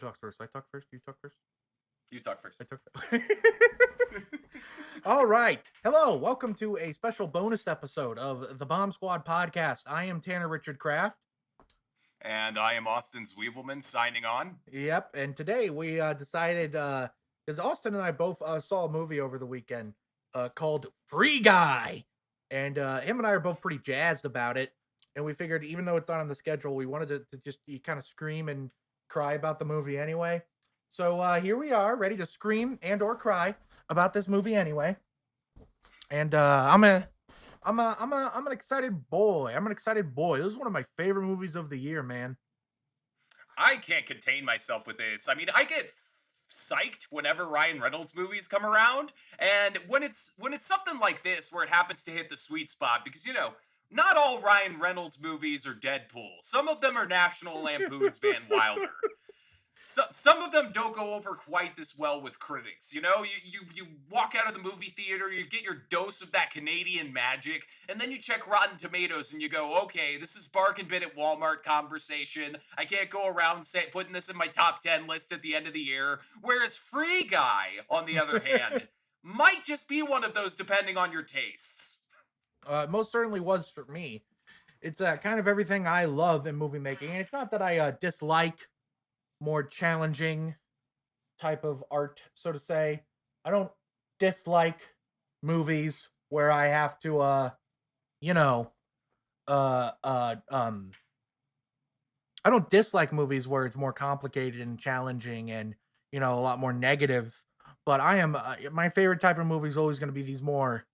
talks first? I talk first? You talk first? You talk first. I talk first. All right. Hello. Welcome to a special bonus episode of the Bomb Squad podcast. I am Tanner Richard Kraft. And I am Austin Zwiebelman signing on. Yep. And today we decided, because Austin and I both saw a movie over the weekend called Free Guy. And him and I are both pretty jazzed about it. And we figured, even though it's not on the schedule, we wanted to just kind of scream and cry about the movie anyway. So here we are, ready to scream and or cry about this movie anyway. And I'm an excited boy. I'm an excited boy. This is one of my favorite movies of the year, man. I can't contain myself with this. I mean, I get psyched whenever Ryan Reynolds movies come around, and when it's something like this where it happens to hit the sweet spot, because not all Ryan Reynolds movies are Deadpool. Some of them are National Lampoon's Van Wilder. Some of them don't go over quite this well with critics. You walk out of the movie theater, you get your dose of that Canadian magic, and then you check Rotten Tomatoes and you go, okay, this is bargain bin at Walmart conversation. I can't go around putting this in my top 10 list at the end of the year. Whereas Free Guy, on the other hand, might just be one of those depending on your tastes. Most certainly was for me. It's kind of everything I love in movie making, and it's not that I dislike more challenging type of art, so to say. I don't dislike movies where I have to I don't dislike movies where it's more complicated and challenging and a lot more negative, but I am my favorite type of movie is always going to be these more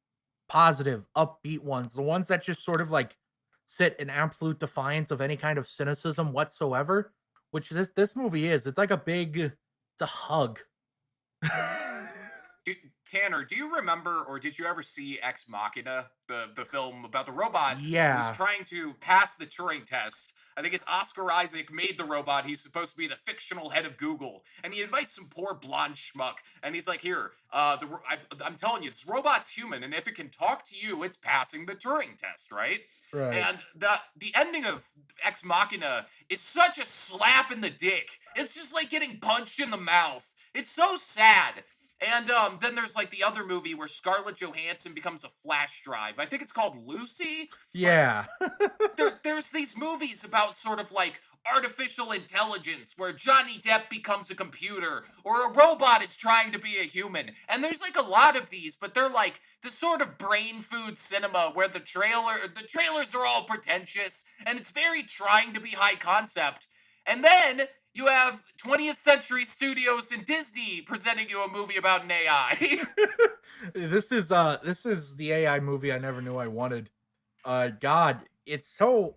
positive, upbeat ones, the ones that just sort of like sit in absolute defiance of any kind of cynicism whatsoever, which this movie is. It's like it's a hug. Tanner, do you remember, or did you ever see Ex Machina, the film about the robot Yeah. who's trying to pass the Turing test? I think it's Oscar Isaac made the robot. He's supposed to be the fictional head of Google, and he invites some poor blonde schmuck, and he's like, "Here, I'm telling you, this robot's human, and if it can talk to you, it's passing the Turing test, right?" Right. And the ending of Ex Machina is such a slap in the dick. It's just like getting punched in the mouth. It's so sad. And then there's like the other movie where Scarlett Johansson becomes a flash drive. I think it's called Lucy. Yeah. There's these movies about sort of like artificial intelligence where Johnny Depp becomes a computer or a robot is trying to be a human. And there's like a lot of these, but they're like the sort of brain food cinema where the trailers are all pretentious and it's very trying to be high concept. And then you have 20th Century Studios and Disney presenting you a movie about an AI. This is the AI movie I never knew I wanted. God, it's so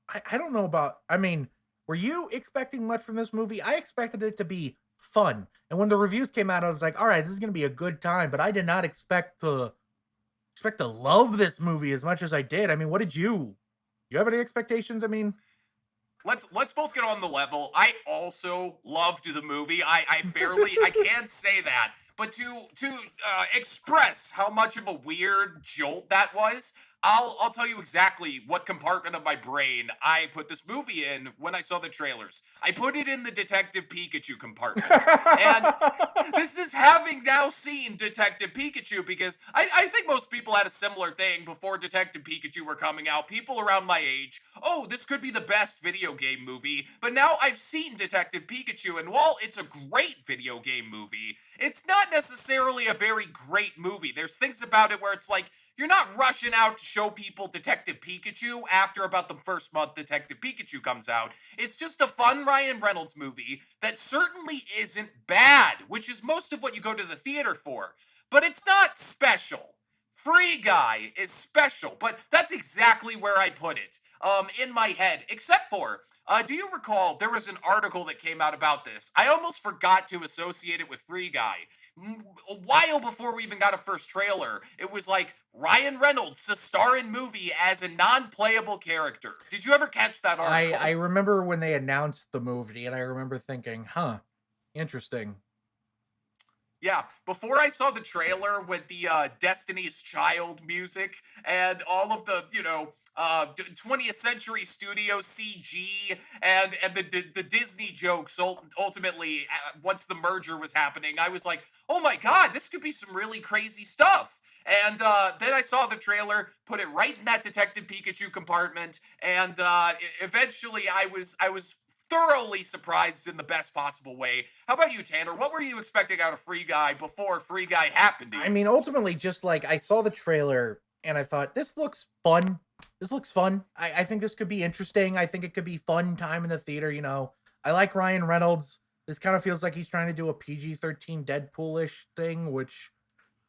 I don't know about, I mean, were you expecting much from this movie? I expected it to be fun. And when the reviews came out, I was like, all right, this is gonna be a good time, but I did not expect to love this movie as much as I did. I mean, what did you have any expectations? I mean, Let's both get on the level. I also loved the movie. I can't say that, but to express how much of a weird jolt that was, I'll tell you exactly what compartment of my brain I put this movie in when I saw the trailers. I put it in the Detective Pikachu compartment, and this is having now seen Detective Pikachu, because I think most people had a similar thing before Detective Pikachu were coming out. People around my age, oh, this could be the best video game movie. But now I've seen Detective Pikachu, and while it's a great video game movie, it's not necessarily a very great movie. There's things about it where it's like, you're not rushing out to show people Detective Pikachu after about the first month Detective Pikachu comes out. It's just a fun Ryan Reynolds movie that certainly isn't bad, which is most of what you go to the theater for. But it's not special. Free Guy is special, but that's exactly where I put it in my head, except for, do you recall there was an article that came out about this? I almost forgot to associate it with Free Guy. A while before we even got a first trailer, it was like Ryan Reynolds to star in movie as a non-playable character. Did you ever catch that article? I remember when they announced the movie, and I remember thinking, huh, interesting. Yeah, before I saw the trailer with the Destiny's Child music and all of the, 20th Century Studio CG and the Disney jokes ultimately once the merger was happening, I was like, "Oh my god, this could be some really crazy stuff." And then I saw the trailer, put it right in that Detective Pikachu compartment, and eventually I was thoroughly surprised in the best possible way. How about you, Tanner? What were you expecting out of Free Guy before Free Guy happened to I you? mean, ultimately, just like I saw the trailer and I thought, this looks fun. This looks fun. I think this could be interesting. I think it could be fun time in the theater. I like Ryan Reynolds. This kind of feels like he's trying to do a PG-13 Deadpool-ish thing, which,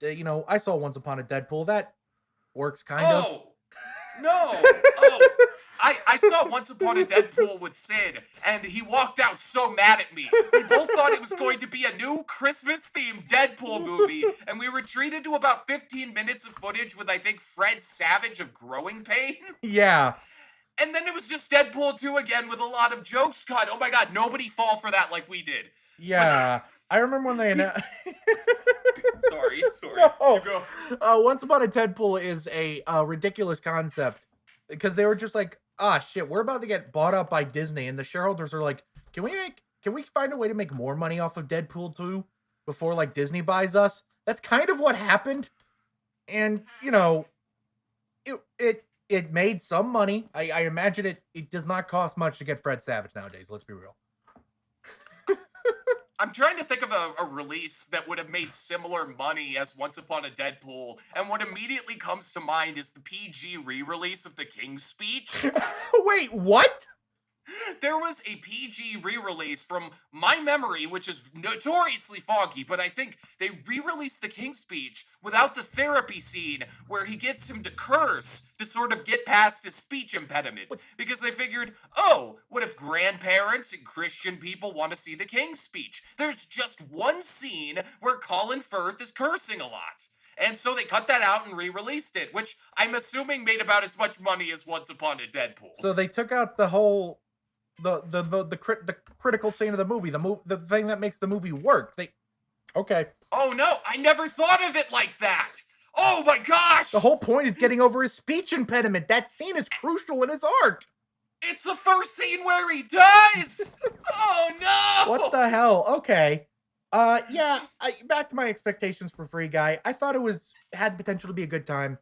I saw Once Upon a Deadpool. That works kind of. Oh, no. Oh, I saw Once Upon a Deadpool with Sid, and he walked out so mad at me. We both thought it was going to be a new Christmas themed Deadpool movie, and we were treated to about 15 minutes of footage with, I think, Fred Savage of Growing Pains. Yeah. And then it was just Deadpool 2 again with a lot of jokes. God, oh my god, nobody fall for that like we did. But Yeah. I remember when they announced. sorry. You No. go. Once Upon a Deadpool is a ridiculous concept because they were just like, ah, shit, we're about to get bought up by Disney, and the shareholders are like, can we find a way to make more money off of Deadpool 2 before like Disney buys us? That's kind of what happened, and it made some money. I imagine it does not cost much to get Fred Savage nowadays. Let's be real. I'm trying to think of a release that would have made similar money as Once Upon a Deadpool, and what immediately comes to mind is the PG re-release of The King's Speech. Wait, what? There was a PG re-release from my memory, which is notoriously foggy, but I think they re-released The King's Speech without the therapy scene where he gets him to curse to sort of get past his speech impediment. Because they figured, oh, what if grandparents and Christian people want to see The King's Speech? There's just one scene where Colin Firth is cursing a lot. And so they cut that out and re-released it, which I'm assuming made about as much money as Once Upon a Deadpool. So they took out the whole the critical scene of the movie, the thing that makes the movie work. Okay. Oh no, I never thought of it like that. Oh my gosh! The whole point is getting over his speech impediment. That scene is crucial in his arc. It's the first scene where he dies. Oh no! What the hell? Okay. Yeah, back to my expectations for Free Guy. I thought had the potential to be a good time.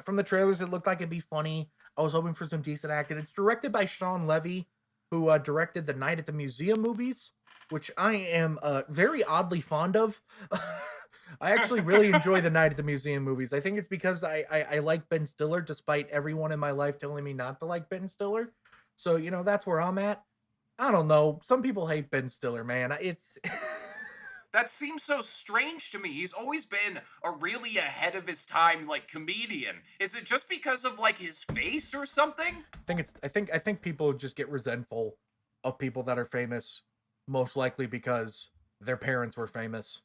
From the trailers, it looked like it'd be funny. I was hoping for some decent acting. It's directed by Shawn Levy, who directed the Night at the Museum movies, which I am very oddly fond of. I actually really enjoy the Night at the Museum movies. I think it's because I like Ben Stiller, despite everyone in my life telling me not to like Ben Stiller. So, that's where I'm at. I don't know. Some people hate Ben Stiller, man. It's... That seems so strange to me. He's always been a really ahead of his time, like, comedian. Is it just because of like his face or something? I think people just get resentful of people that are famous, most likely because their parents were famous.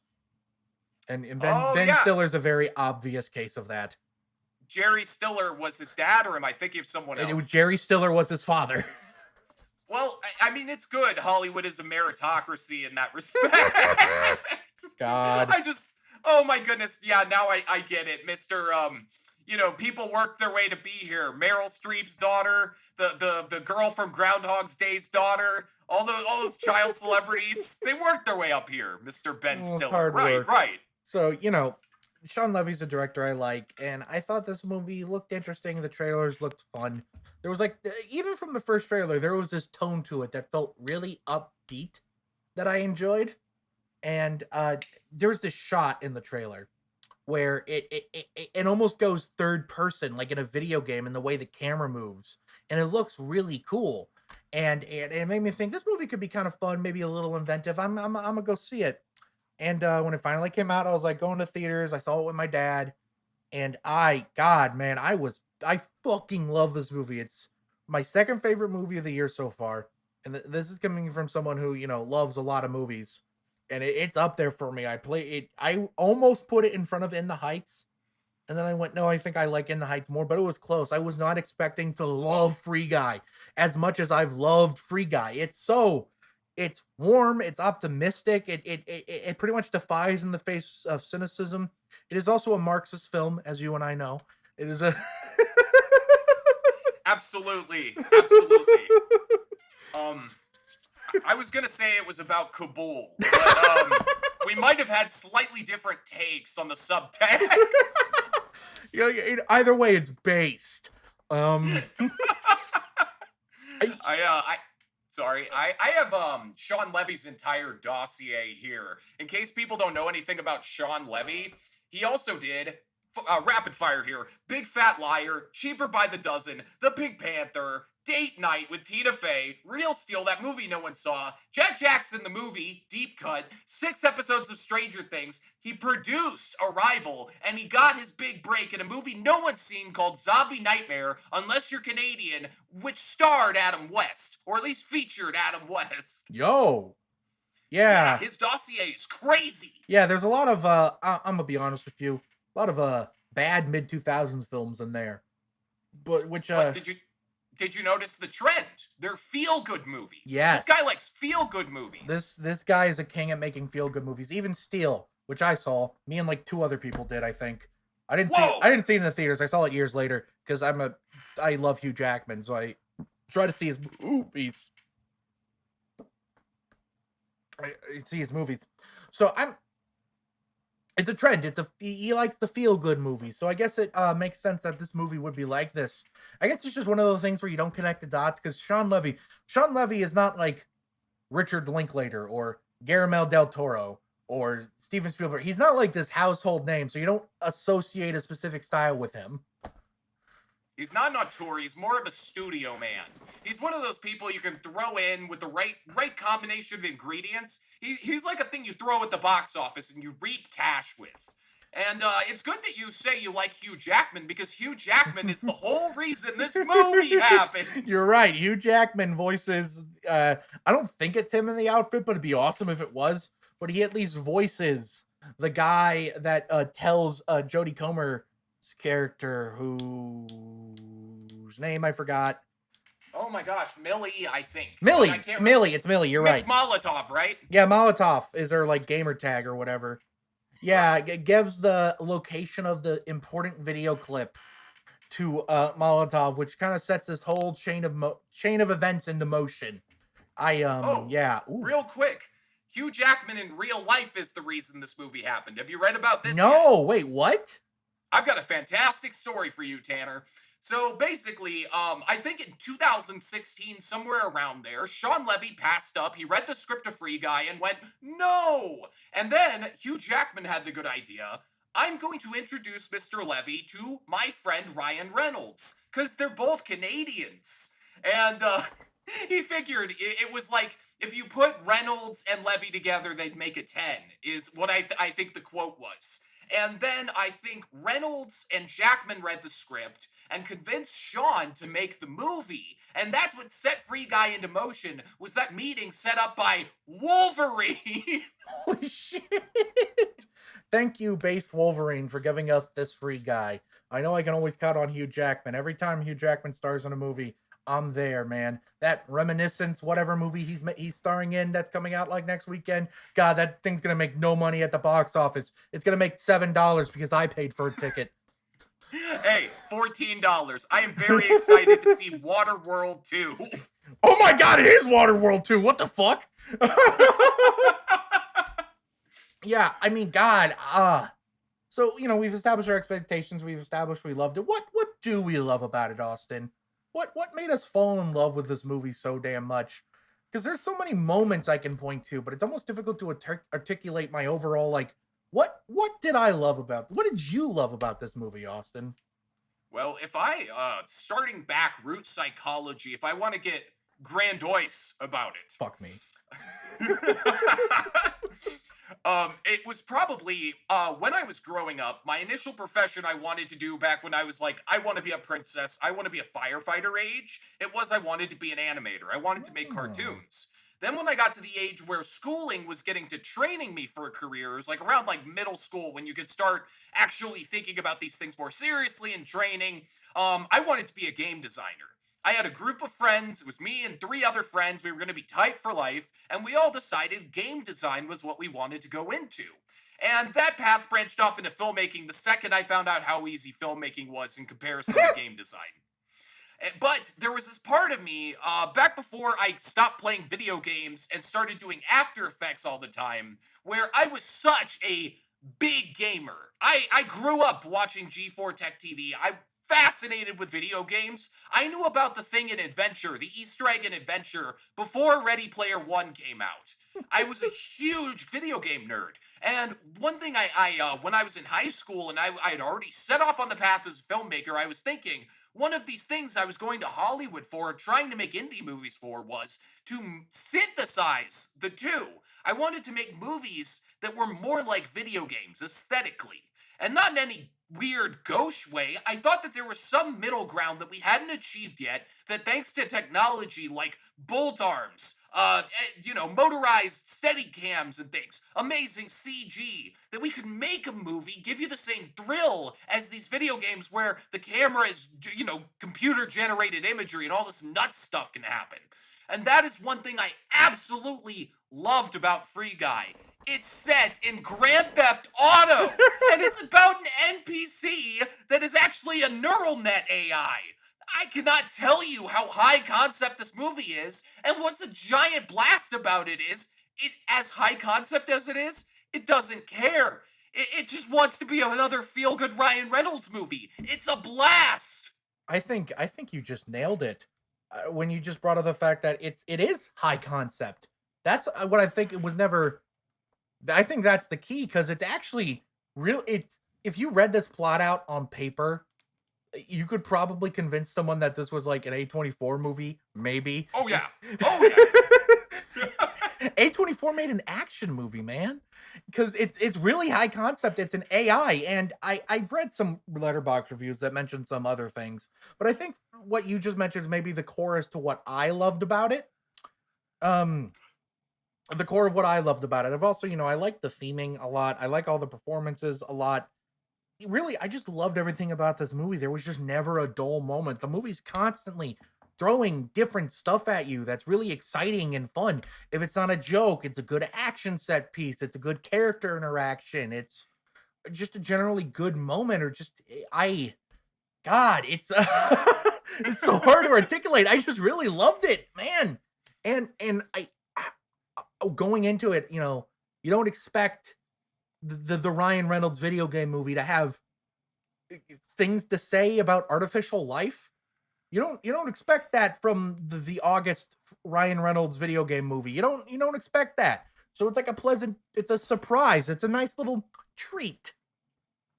And Ben Stiller's a very obvious case of that. Jerry Stiller was his dad, or am I thinking of someone else? Jerry Stiller was his father. Well, I mean, it's good. Hollywood is a meritocracy in that respect. God. Oh my goodness. Yeah, now I get it. Mr. People work their way to be here. Meryl Streep's daughter, the girl from Groundhog's Day's daughter, all those child celebrities, they worked their way up here, Mr. Ben Stiller. Right. So, Shawn Levy's a director I like, and I thought this movie looked interesting. The trailers looked fun. There was even from the first trailer, there was this tone to it that felt really upbeat that I enjoyed. And there's this shot in the trailer where it almost goes third person, like in a video game, in the way the camera moves, and it looks really cool. And it made me think this movie could be kind of fun, maybe a little inventive. I'm gonna go see it. And when it finally came out, I was like going to theaters. I saw it with my dad, and I fucking love this movie. It's my second favorite movie of the year so far, and this is coming from someone who loves a lot of movies, and it's up there for me. I almost put it in front of In the Heights, and then I went, no, I think I like In the Heights more, but it was close. I was not expecting to love Free Guy as much as I've loved Free Guy. It's so It's warm, it's optimistic, it pretty much defies in the face of cynicism. It is also a Marxist film, as you and I know. It is a Absolutely, absolutely. Um, I was gonna say it was about Kabul, but we might have had slightly different takes on the subtext. Either way, it's based. Um, I, I sorry, I have Shawn Levy's entire dossier here. In case people don't know anything about Shawn Levy, he also did rapid fire here: Big Fat Liar, Cheaper by the Dozen, The Pink Panther, Date Night with Tina Fey, Real Steel, that movie no one saw, Jack Jackson the movie, Deep Cut, 6 episodes of Stranger Things. He produced Arrival, and he got his big break in a movie no one's seen called Zombie Nightmare, unless you're Canadian, which starred Adam West, or at least featured Adam West. yo, Yeah, yeah, his dossier is crazy. yeah. There's a lot of I'm gonna be honest with you, a lot of bad mid 2000s films in there, but which But did you notice the trend? They're feel good movies. This guy yes, likes feel good movies. this guy is a king at making feel good movies. Even Steel, which I saw, me and like 2 other people did. I think I Whoa! didn't see it in the theaters. I saw it years later because I love Hugh Jackman, so I try to see his movies. I see his movies. So it's a trend. He likes the feel good movies. So I guess it makes sense that this movie would be like this. I guess it's just one of those things where you don't connect the dots because Sean Levy is not like Richard Linklater or Guillermo del Toro or Steven Spielberg. He's not like this household name, so you don't associate a specific style with him. He's not an auteur. He's more of a studio man. He's one of those people you can throw in with the right combination of ingredients. He's like a thing you throw at the box office and you reap cash with. And it's good that you say you like Hugh Jackman because Hugh Jackman is the whole reason this movie happened. You're right. Hugh Jackman voices. I don't think it's him in the outfit, but it'd be awesome if it was. But he at least voices the guy that tells Jodie Comer's character, whose name I forgot. Oh my gosh, Millie, I think. Millie, I can't Millie, it's Millie. You're Miss right. Molotov, right? Yeah, Molotov is her like gamer tag or whatever. Yeah, Right. it gives the location of the important video clip to Molotov, which kind of sets this whole chain of events into motion. Oh, Yeah. Ooh. real quick. Hugh Jackman in real life is the reason this movie happened. Have you read about this yet? No, wait, what? I've got a fantastic story for you, Tanner. So basically, I think in 2016, somewhere around there, Shawn Levy passed up. He read the script of Free Guy and went, no. And then Hugh Jackman had the good idea. I'm going to introduce Mr. Levy to my friend Ryan Reynolds because they're both Canadians. And he figured it was like if you put Reynolds and Levy together, they'd make a 10, is what I think the quote was. And then I think Reynolds and Jackman read the script and convinced Shawn to make the movie. And that's what set Free Guy into motion, was that meeting set up by Wolverine. Holy shit. Thank you, Based Wolverine, for giving us this Free Guy. I know I can always count on Hugh Jackman. Every time Hugh Jackman stars in a movie, I'm there, man. That Reminiscence, whatever movie he's starring in that's coming out like next weekend, God, that thing's gonna make no money at the box office. It's gonna make $7 because I paid for a ticket. Hey, $14. I am very excited to see Waterworld 2. Oh my God, it is Waterworld 2. What the fuck? Yeah, I mean, God, so we've established our expectations. We've established we loved it. What do we love about it, Austin? What made us fall in love with this movie so damn much? Because there's so many moments I can point to, but it's almost difficult to articulate my overall like what did I love about? What did you love about this movie, Austin? Well, if I, starting back root psychology, if I want to get grandiose about it, Fuck me. it was probably when I was growing up, my initial profession I wanted to do back when I was like, I want to be a princess, I want to be a firefighter age. It was I wanted to be an animator. I wanted to make Oh. cartoons. Then when I got to the age where schooling was getting to training me for careers, like around like middle school when you could start actually thinking about these things more seriously and training, I wanted to be a game designer. I had a group of friends. It was me and three other friends. We were going to be tight for life. And we all decided game design was what we wanted to go into. And that path branched off into filmmaking the second I found out how easy filmmaking was in comparison to game design. But there was this part of me back before I stopped playing video games and started doing After Effects all the time, where I was such a big gamer. I grew up watching G4 Tech TV. I'm fascinated with video games. I knew about the thing in Adventure, the Easter egg in Adventure, before Ready Player One came out. I was a huge video game nerd. And one thing when I was in high school and I had already set off on the path as a filmmaker, I was thinking, one of these things I was going to Hollywood for, trying to make indie movies for, was to synthesize the two. I wanted to make movies that were more like video games aesthetically, and not in any weird gauche way. I thought that there was some middle ground that we hadn't achieved yet, that thanks to technology like bolt arms, motorized steady cams and things, amazing CG, that we could make a movie, give you the same thrill as these video games where the camera is, computer generated imagery and all this nuts stuff can happen. And that is one thing I absolutely loved about Free Guy. It's set in Grand Theft Auto, and it's about an NPC that is actually a neural net AI. I cannot tell you how high concept this movie is, and what's a giant blast about it is, as high concept as it is, it doesn't care. It just wants to be another feel-good Ryan Reynolds movie. It's a blast. I think you just nailed it when you just brought up the fact that it is high concept. That's what I think it was never. I think that's the key, because it's actually real. It's, if you read this plot out on paper, you could probably convince someone that this was like an A24 movie, maybe. Oh yeah. Oh yeah. A24 made an action movie, man, because it's really high concept. It's an AI, and I've read some Letterboxd reviews that mention some other things, but I think what you just mentioned is maybe the core as to what I loved about it. The core of what I loved about it. I've also, I like the theming a lot. I like all the performances a lot. Really, I just loved everything about this movie. There was just never a dull moment. The movie's constantly throwing different stuff at you that's really exciting and fun. If it's not a joke, it's a good action set piece. It's a good character interaction. It's just a generally good moment, or just God, it's it's so hard to articulate. I just really loved it, man. And going into it, you don't expect the Ryan Reynolds video game movie to have things to say about artificial life. You don't expect that from the August Ryan Reynolds video game movie. You don't expect that. So it's like it's a surprise. It's a nice little treat,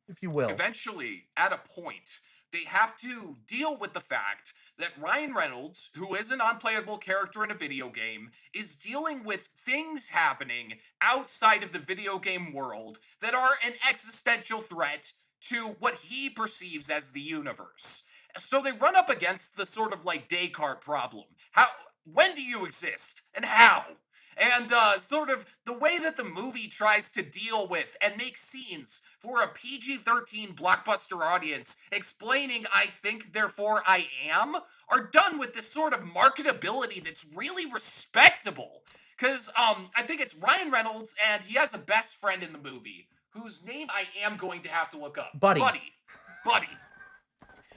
if you will. Eventually, at a point, they have to deal with the fact that Ryan Reynolds, who is an unplayable character in a video game, is dealing with things happening outside of the video game world that are an existential threat to what he perceives as the universe. So they run up against the sort of like Descartes problem. When do you exist and how? And sort of the way that the movie tries to deal with and make scenes for a PG-13 blockbuster audience explaining "I think, therefore I am" are done with this sort of marketability that's really respectable. Because I think it's Ryan Reynolds, and he has a best friend in the movie, whose name I am going to have to look up. Buddy.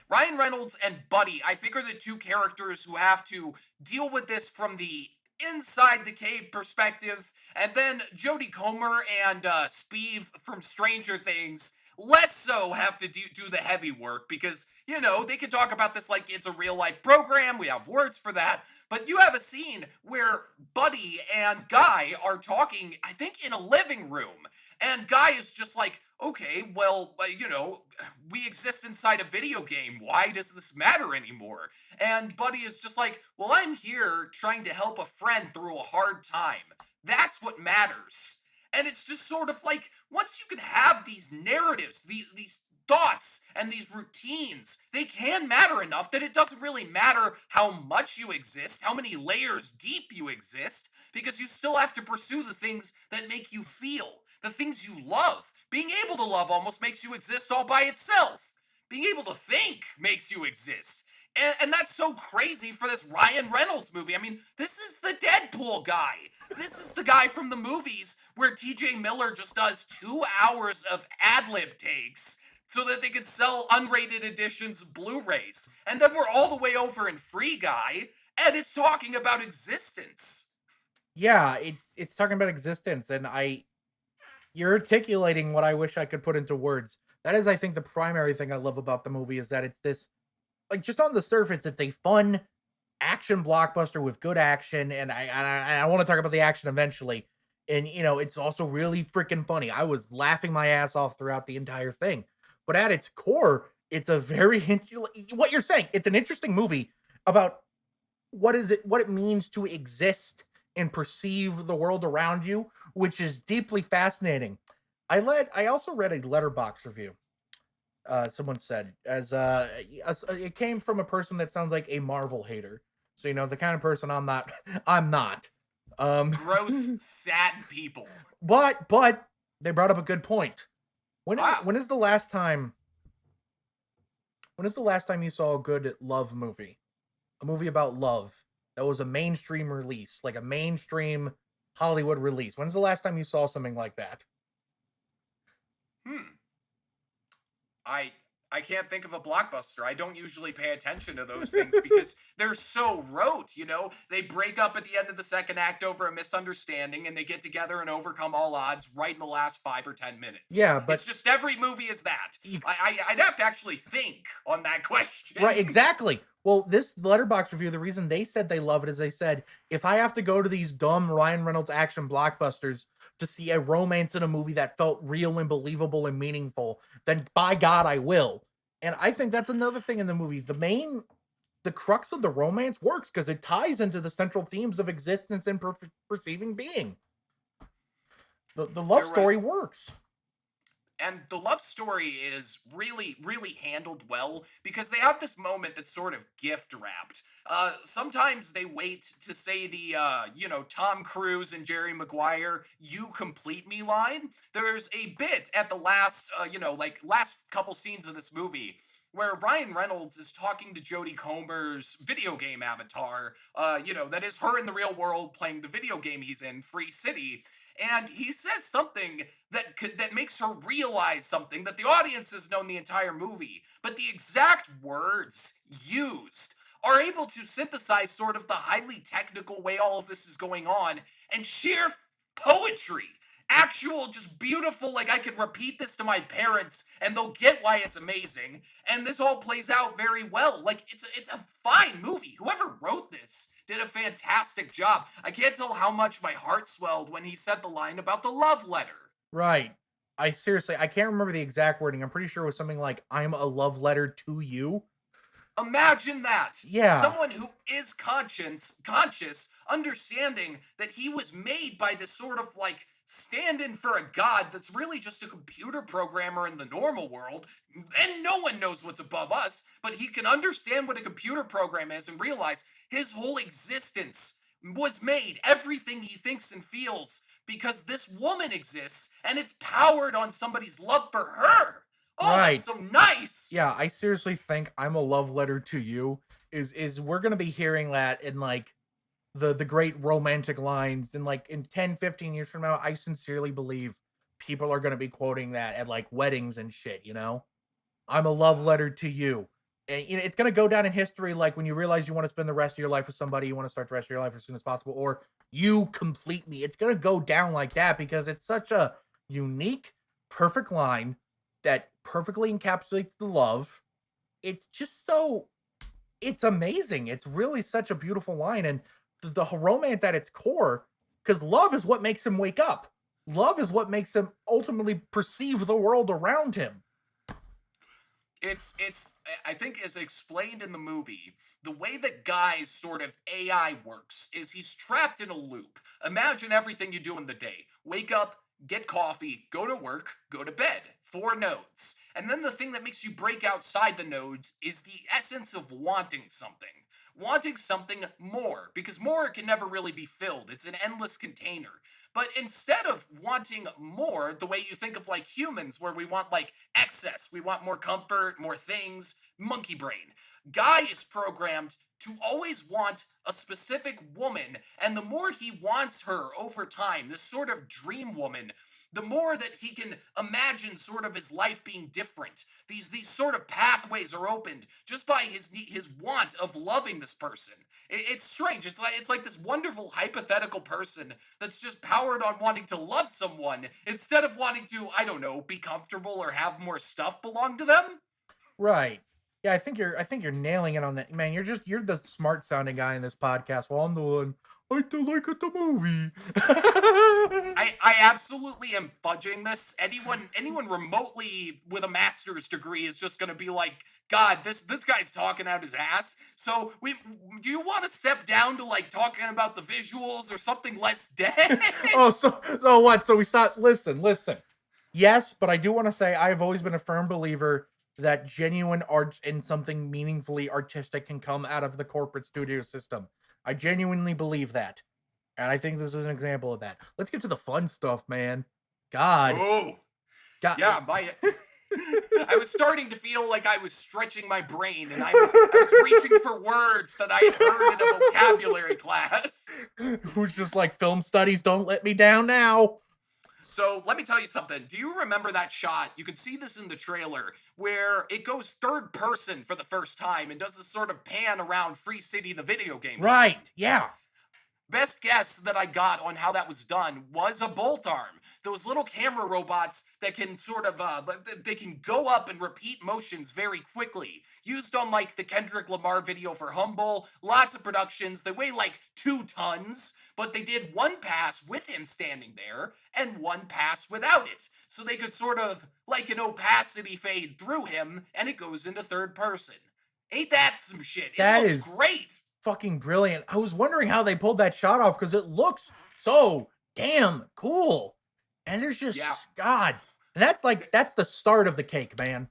Ryan Reynolds and Buddy, I think, are the two characters who have to deal with this from the inside the cave perspective, and then Jodie Comer and Speeve from Stranger Things less so have to do the heavy work, because they can talk about this like it's a real life program. We have words for that. But you have a scene where Buddy and Guy are talking, I think, in a living room, and Guy is just like, okay, well, we exist inside a video game. Why does this matter anymore? And Buddy is just like, well, I'm here trying to help a friend through a hard time. That's what matters. And it's just sort of like, once you can have these narratives, these thoughts and these routines, they can matter enough that it doesn't really matter how much you exist, how many layers deep you exist, because you still have to pursue the things that make you feel, the things you love. Being able to love almost makes you exist all by itself. Being able to think makes you exist. And that's so crazy for this Ryan Reynolds movie. I mean, this is the Deadpool guy. This is the guy from the movies where TJ Miller just does 2 hours of ad lib takes so that they could sell unrated editions of Blu-rays. And then we're all the way over in Free Guy, and it's talking about existence. Yeah, it's talking about existence, and you're articulating what I wish I could put into words. That is, I think, the primary thing I love about the movie is that it's this, like, just on the surface, it's a fun action blockbuster with good action, and I want to talk about the action eventually. And it's also really freaking funny. I was laughing my ass off throughout the entire thing. But at its core, it's a very what you're saying. It's an interesting movie about what it means to exist and perceive the world around you, which is deeply fascinating. I also read a letterbox review. Someone said it came from a person that sounds like a Marvel hater. So the kind of person I'm not. I'm not. Um, Gross, sad people. but they brought up a good point. When is, Ah, when is the last time? When is the last time you saw a good love movie? A movie about love that was a mainstream release, like a mainstream Hollywood release. When's the last time you saw something like that? hmm. I I can't think of a blockbuster. I don't usually pay attention to those things because they're so rote, you know? They break up at the end of the second act over a misunderstanding and they get together and overcome all odds right in the last 5 or 10 minutes. Yeah, It's but just every movie is that. ex- I'd have to actually think on that right, question. exactly. Well, this letterbox review, the reason they said they love it is they said, if I have to go to these dumb Ryan Reynolds action blockbusters to see a romance in a movie that felt real and believable and meaningful, then by God, I will. And I think that's another thing in the movie. The crux of the romance works because it ties into the central themes of existence and perceiving being. The love You're right. story works. And the love story is really handled well because they have this moment that's sort of gift wrapped. Sometimes they wait to say the Tom Cruise and Jerry Maguire "you complete me" line. There's a bit at the last like last couple scenes of this movie where Ryan Reynolds is talking to Jodie Comer's video game avatar, that is her in the real world playing the video game he's in, Free City, and he says something that makes her realize something that the audience has known the entire movie, but the exact words used are able to synthesize sort of the highly technical way all of this is going on and sheer poetry. Actual, just beautiful, like I could repeat this to my parents and they'll get why it's amazing. And this all plays out very well. Like it's a fine movie. Whoever wrote this did a fantastic job. I can't tell how much my heart swelled when he said the line about the love letter. Right. I can't remember the exact wording. I'm pretty sure it was something like "I'm a love letter to you." Imagine that. Yeah. Someone who is conscious, understanding that he was made by this sort of like stand in for a god that's really just a computer programmer in the normal world, and no one knows what's above us, but he can understand what a computer program is and realize his whole existence was made, everything he thinks and feels, because this woman exists and it's powered on somebody's love for her. Oh, that's Right. so nice. Yeah, I seriously think "I'm a love letter to you" is we're going to be hearing that in like the great romantic lines in like in 10, 15 years from now. I sincerely believe people are going to be quoting that at like weddings and shit. "I'm a love letter to you." And it's going to go down in history like when you realize you want to spend the rest of your life with somebody, you want to start the rest of your life as soon as possible, or "you complete me." It's going to go down like that because it's such a unique, perfect line that perfectly encapsulates the love. It's just so it's amazing. It's really such a beautiful line, and the romance at its core, because love is what makes him wake up. Love is what makes him ultimately perceive the world around him. It's I think as explained in the movie, the way that Guy's sort of AI works is he's trapped in a loop. Imagine everything you do in the day. Wake up, get coffee, go to work, go to bed. 4 nodes. And then the thing that makes you break outside the nodes is the essence of wanting something. Wanting something more, because more can never really be filled. It's an endless container. But instead of wanting more, the way you think of like humans, where we want like excess, we want more comfort, more things, monkey brain. Guy is programmed to always want a specific woman, and the more he wants her over time, this sort of dream woman, the more that he can imagine sort of his life being different. These sort of pathways are opened just by his want of loving this person. It's strange. It's like this wonderful hypothetical person that's just powered on wanting to love someone instead of wanting to, I don't know, be comfortable or have more stuff belong to them. Right. Yeah, I think you're nailing it on that, man. You're the smart sounding guy in this podcast. Well, I'm the one I do like at the movie. I absolutely am fudging this. Anyone remotely with a master's degree is just going to be like, God, this guy's talking out his ass. So we do you want to step down to like talking about the visuals or something less dense? Oh, so what? So we start. Listen. Yes, but I do want to say I've always been a firm believer that genuine art and something meaningfully artistic can come out of the corporate studio system. I genuinely believe that. And I think this is an example of that. Let's get to the fun stuff, man. God. Oh, God. yeah, my I was starting to feel like I was stretching my brain and I was reaching for words that I had heard in a vocabulary class. Who's just like film studies don't let me down now. So let me tell you something. Do you remember that shot? You can see this in the trailer where it goes third person for the first time and does this sort of pan around Free City, the video game. Right. Yeah. Best guess that I got on how that was done was a bolt arm. Those little camera robots that can sort of they can go up and repeat motions very quickly. Used on like the Kendrick Lamar video for Humble, lots of productions. They weigh like 2 tons, but they did one pass with him standing there and one pass without it. So they could sort of like an opacity fade through him and it goes into third person. Ain't that some shit? It That looks is great. fucking brilliant. I was wondering how they pulled that shot off because it looks so damn cool. And there's just Yeah. God. And that's the start of the cake, man.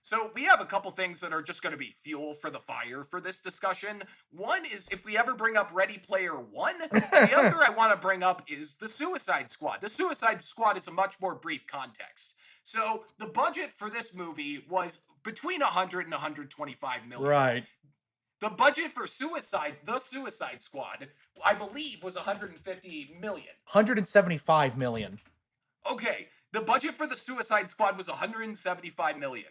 So we have a couple things that are just going to be fuel for the fire for this discussion. One is if we ever bring up Ready Player One, and the other I want to bring up is the Suicide Squad. The Suicide Squad is a much more brief context. So the budget for this movie was between 100 and 125 million. Right. The budget for the Suicide Squad, I believe, was 150 million. 175 million. Okay, the budget for the Suicide Squad was 175 million.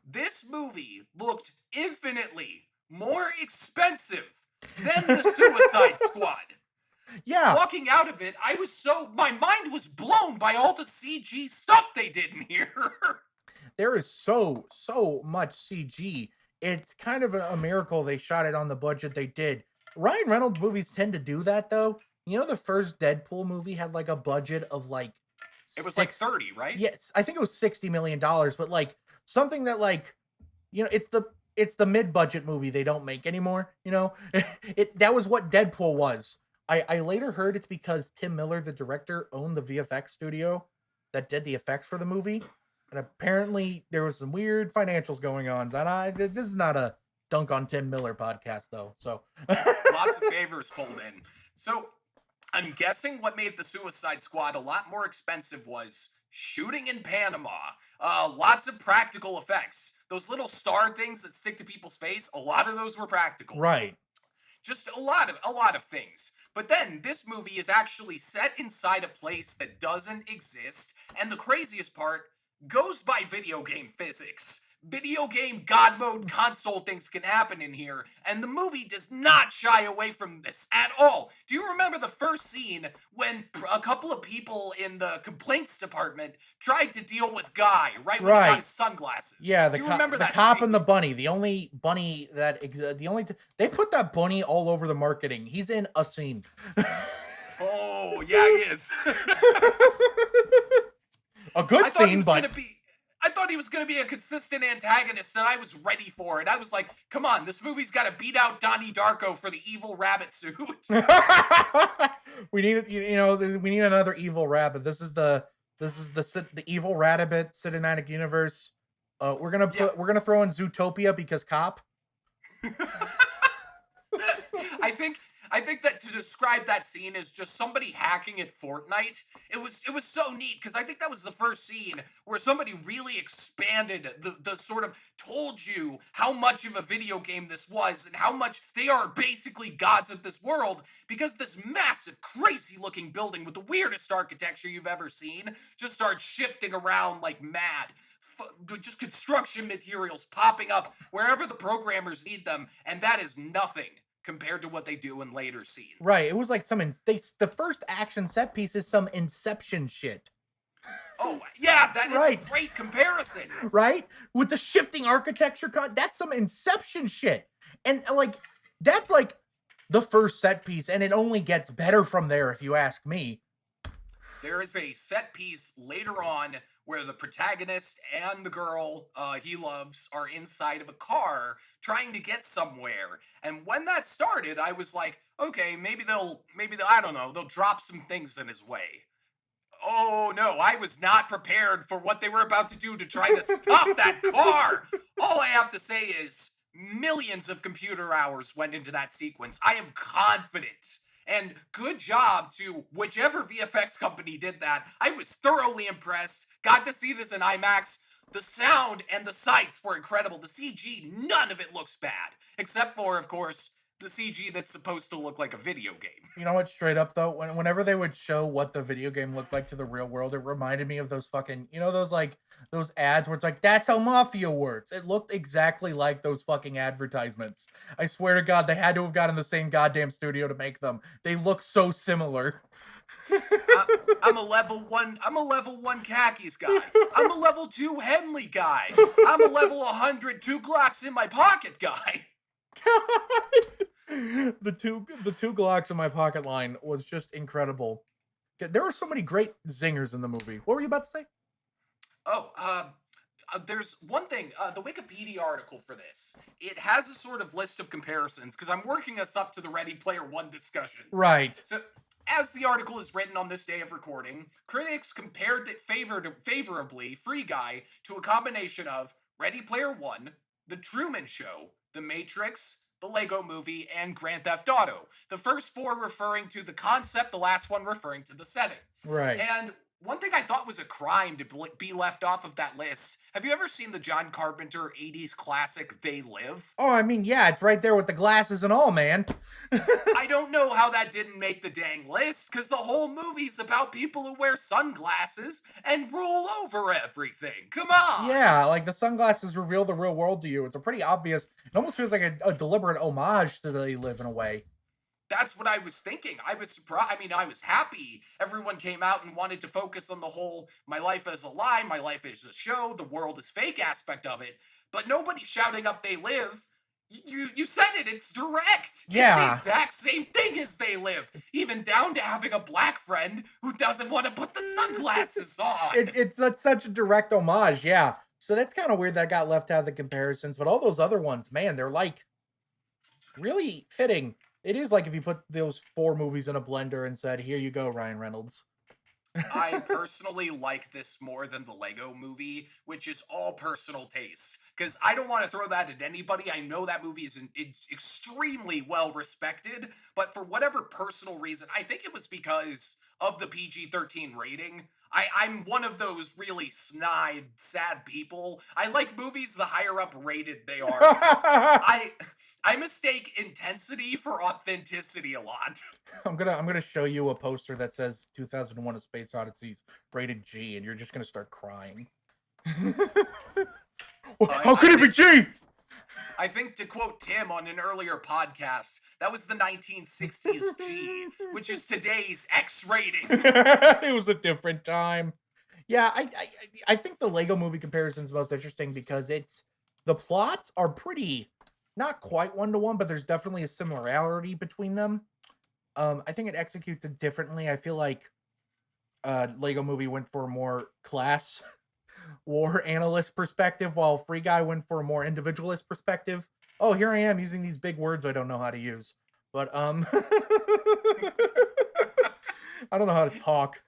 This movie looked infinitely more expensive than the Suicide Squad. Yeah. Walking out of it, my mind was blown by all the CG stuff they did in here. There is so much CG. It's kind of a miracle they shot it on the budget they did. Ryan Reynolds movies tend to do that though. You know, the first Deadpool movie had like a budget of like It was like 30, right? Yes, I think it was $60 million, but like something that like, you know, it's the mid-budget movie they don't make anymore, you know? That was what Deadpool was. I later heard it's because Tim Miller, the director, owned the VFX studio that did the effects for the movie. And apparently there was some weird financials going on. This is not a dunk on Tim Miller podcast though. So Lots of favors pulled in. So I'm guessing what made the Suicide Squad a lot more expensive was shooting in Panama. Lots of practical effects. Those little star things that stick to people's face, a lot of those were practical. right. Just a lot of things. But then this movie is actually set inside a place that doesn't exist, and the craziest part goes by video game physics. Video game god mode console things can happen in here, and the movie does not shy away from this at all. Do you remember the first scene when a couple of people in the complaints department tried to deal with Guy right when he got his sunglasses? Yeah, Do you remember the that cop scene? and the bunny. The only bunny that they put that bunny all over the marketing. He's in a scene. Oh yeah, he is. A good I thought he scene, was but gonna be. I thought he was going to be a consistent antagonist, and I was ready for it. I was like, come on, this movie's got to beat out Donnie Darko for the evil rabbit suit. we need we need another evil rabbit. This is the evil rabbit cinematic universe. We're gonna throw in Zootopia because cop. I think I think that to describe that scene as just somebody hacking at Fortnite, it was so neat because I think that was the first scene where somebody really expanded the sort of told you how much of a video game this was and how much they are basically gods of this world because this massive, crazy looking building with the weirdest architecture you've ever seen just starts shifting around like mad. Just construction materials popping up wherever the programmers need them, and that is nothing compared to what they do in later Right. scenes. It was like the first action set piece is some Inception shit. Oh, yeah, that is a Right. great comparison. Right? With the shifting architecture, that's some Inception shit. And like, that's like the first set piece, and it only gets better from there, if you ask me. There is a set piece later on where the protagonist and the girl he loves are inside of a car trying to get somewhere. And when that started, I was like, okay, maybe they'll, I don't know, they'll drop some things in his way. Oh no, I was not prepared for what they were about to do to try to stop that car. All I have to say is millions of computer hours went into that sequence. I am confident. And good job to whichever VFX company did that. I was thoroughly impressed. Got to see this in IMAX. The sound and the sights were incredible. The CG, none of it looks bad. Except for, of course, the CG that's supposed to look like a video game. You know what? Straight up though, whenever they would show what the video game looked like to the real world, it reminded me of those fucking, those like those ads where it's like, that's how mafia works. It looked exactly like those fucking advertisements. I swear to God, they had to have gotten the same goddamn studio to make them. They look so similar. I'm a level one. I'm a level one khakis guy. I'm a level two Henley guy. I'm a level 100 two Glocks in my pocket guy. God. The two Glocks in my pocket line was just incredible. There were so many great zingers in the movie. What were you about to say? Oh, there's one thing. The Wikipedia article for this. It has a sort of list of comparisons because I'm working us up to the Ready Player One discussion. Right. So, as the article is written on this day of recording, critics compared it favorably, Free Guy, to a combination of Ready Player One, The Truman Show, The Matrix, The Lego Movie, and Grand Theft Auto. The first four referring to the concept, the last one referring to the setting. Right. And one thing I thought was a crime to be left off of that list. Have you ever seen the John Carpenter 80s classic They Live? Oh, I mean, yeah, it's right there with the glasses and all, man. I don't know how that didn't make the dang list, because the whole movie's about people who wear sunglasses and roll over everything. Come on! Yeah, like the sunglasses reveal the real world to you. It's a pretty obvious, it almost feels like a deliberate homage to They Live in a way. That's what I was thinking. I was surprised. I mean, I was happy everyone came out and wanted to focus on the whole my life is a lie, my life is a show, the world is fake aspect of it. But nobody's shouting up They Live. You said it, it's direct. Yeah. It's the exact same thing as They Live. Even down to having a black friend who doesn't want to put the sunglasses on. That's such a direct homage, yeah. So that's kind of weird that got left out of the comparisons, but all those other ones, man, they're like really fitting. It is like if you put those four movies in a blender and said, "Here you go, Ryan Reynolds." I personally like this more than the Lego movie, which is all personal taste. Because I don't want to throw that at anybody. I know that movie is it's extremely well respected, but for whatever personal reason, I think it was because of the PG-13 rating. I'm one of those really snide, sad people. I like movies the higher up rated they are because I mistake intensity for authenticity a lot. I'm gonna show you a poster that says 2001: A Space Odyssey's rated G, and you're just gonna start crying. How could it be G? I think to quote Tim on an earlier podcast, that was the 1960s G, which is today's X rating. It was a different time. Yeah, I think the Lego movie comparison is most interesting because the plots are pretty not quite one to one, but there's definitely a similarity between them. I think it executes it differently. I feel like Lego movie went for a more class war analyst perspective, while Free Guy went for a more individualist perspective. Oh, here I am using these big words I don't know how to use. But I don't know how to talk.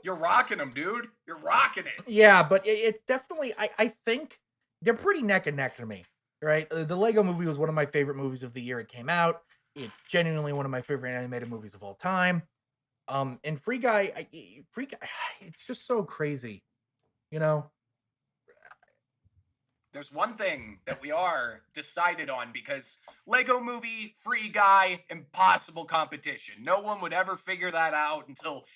You're rocking them, dude. You're rocking it. Yeah, but it's definitely I think they're pretty neck and neck to me. Right? The Lego movie was one of my favorite movies of the year it came out. It's genuinely one of my favorite animated movies of all time. And Free Guy, it's just so crazy, you know? There's one thing that we are decided on because Lego Movie, Free Guy, impossible competition. No one would ever figure that out until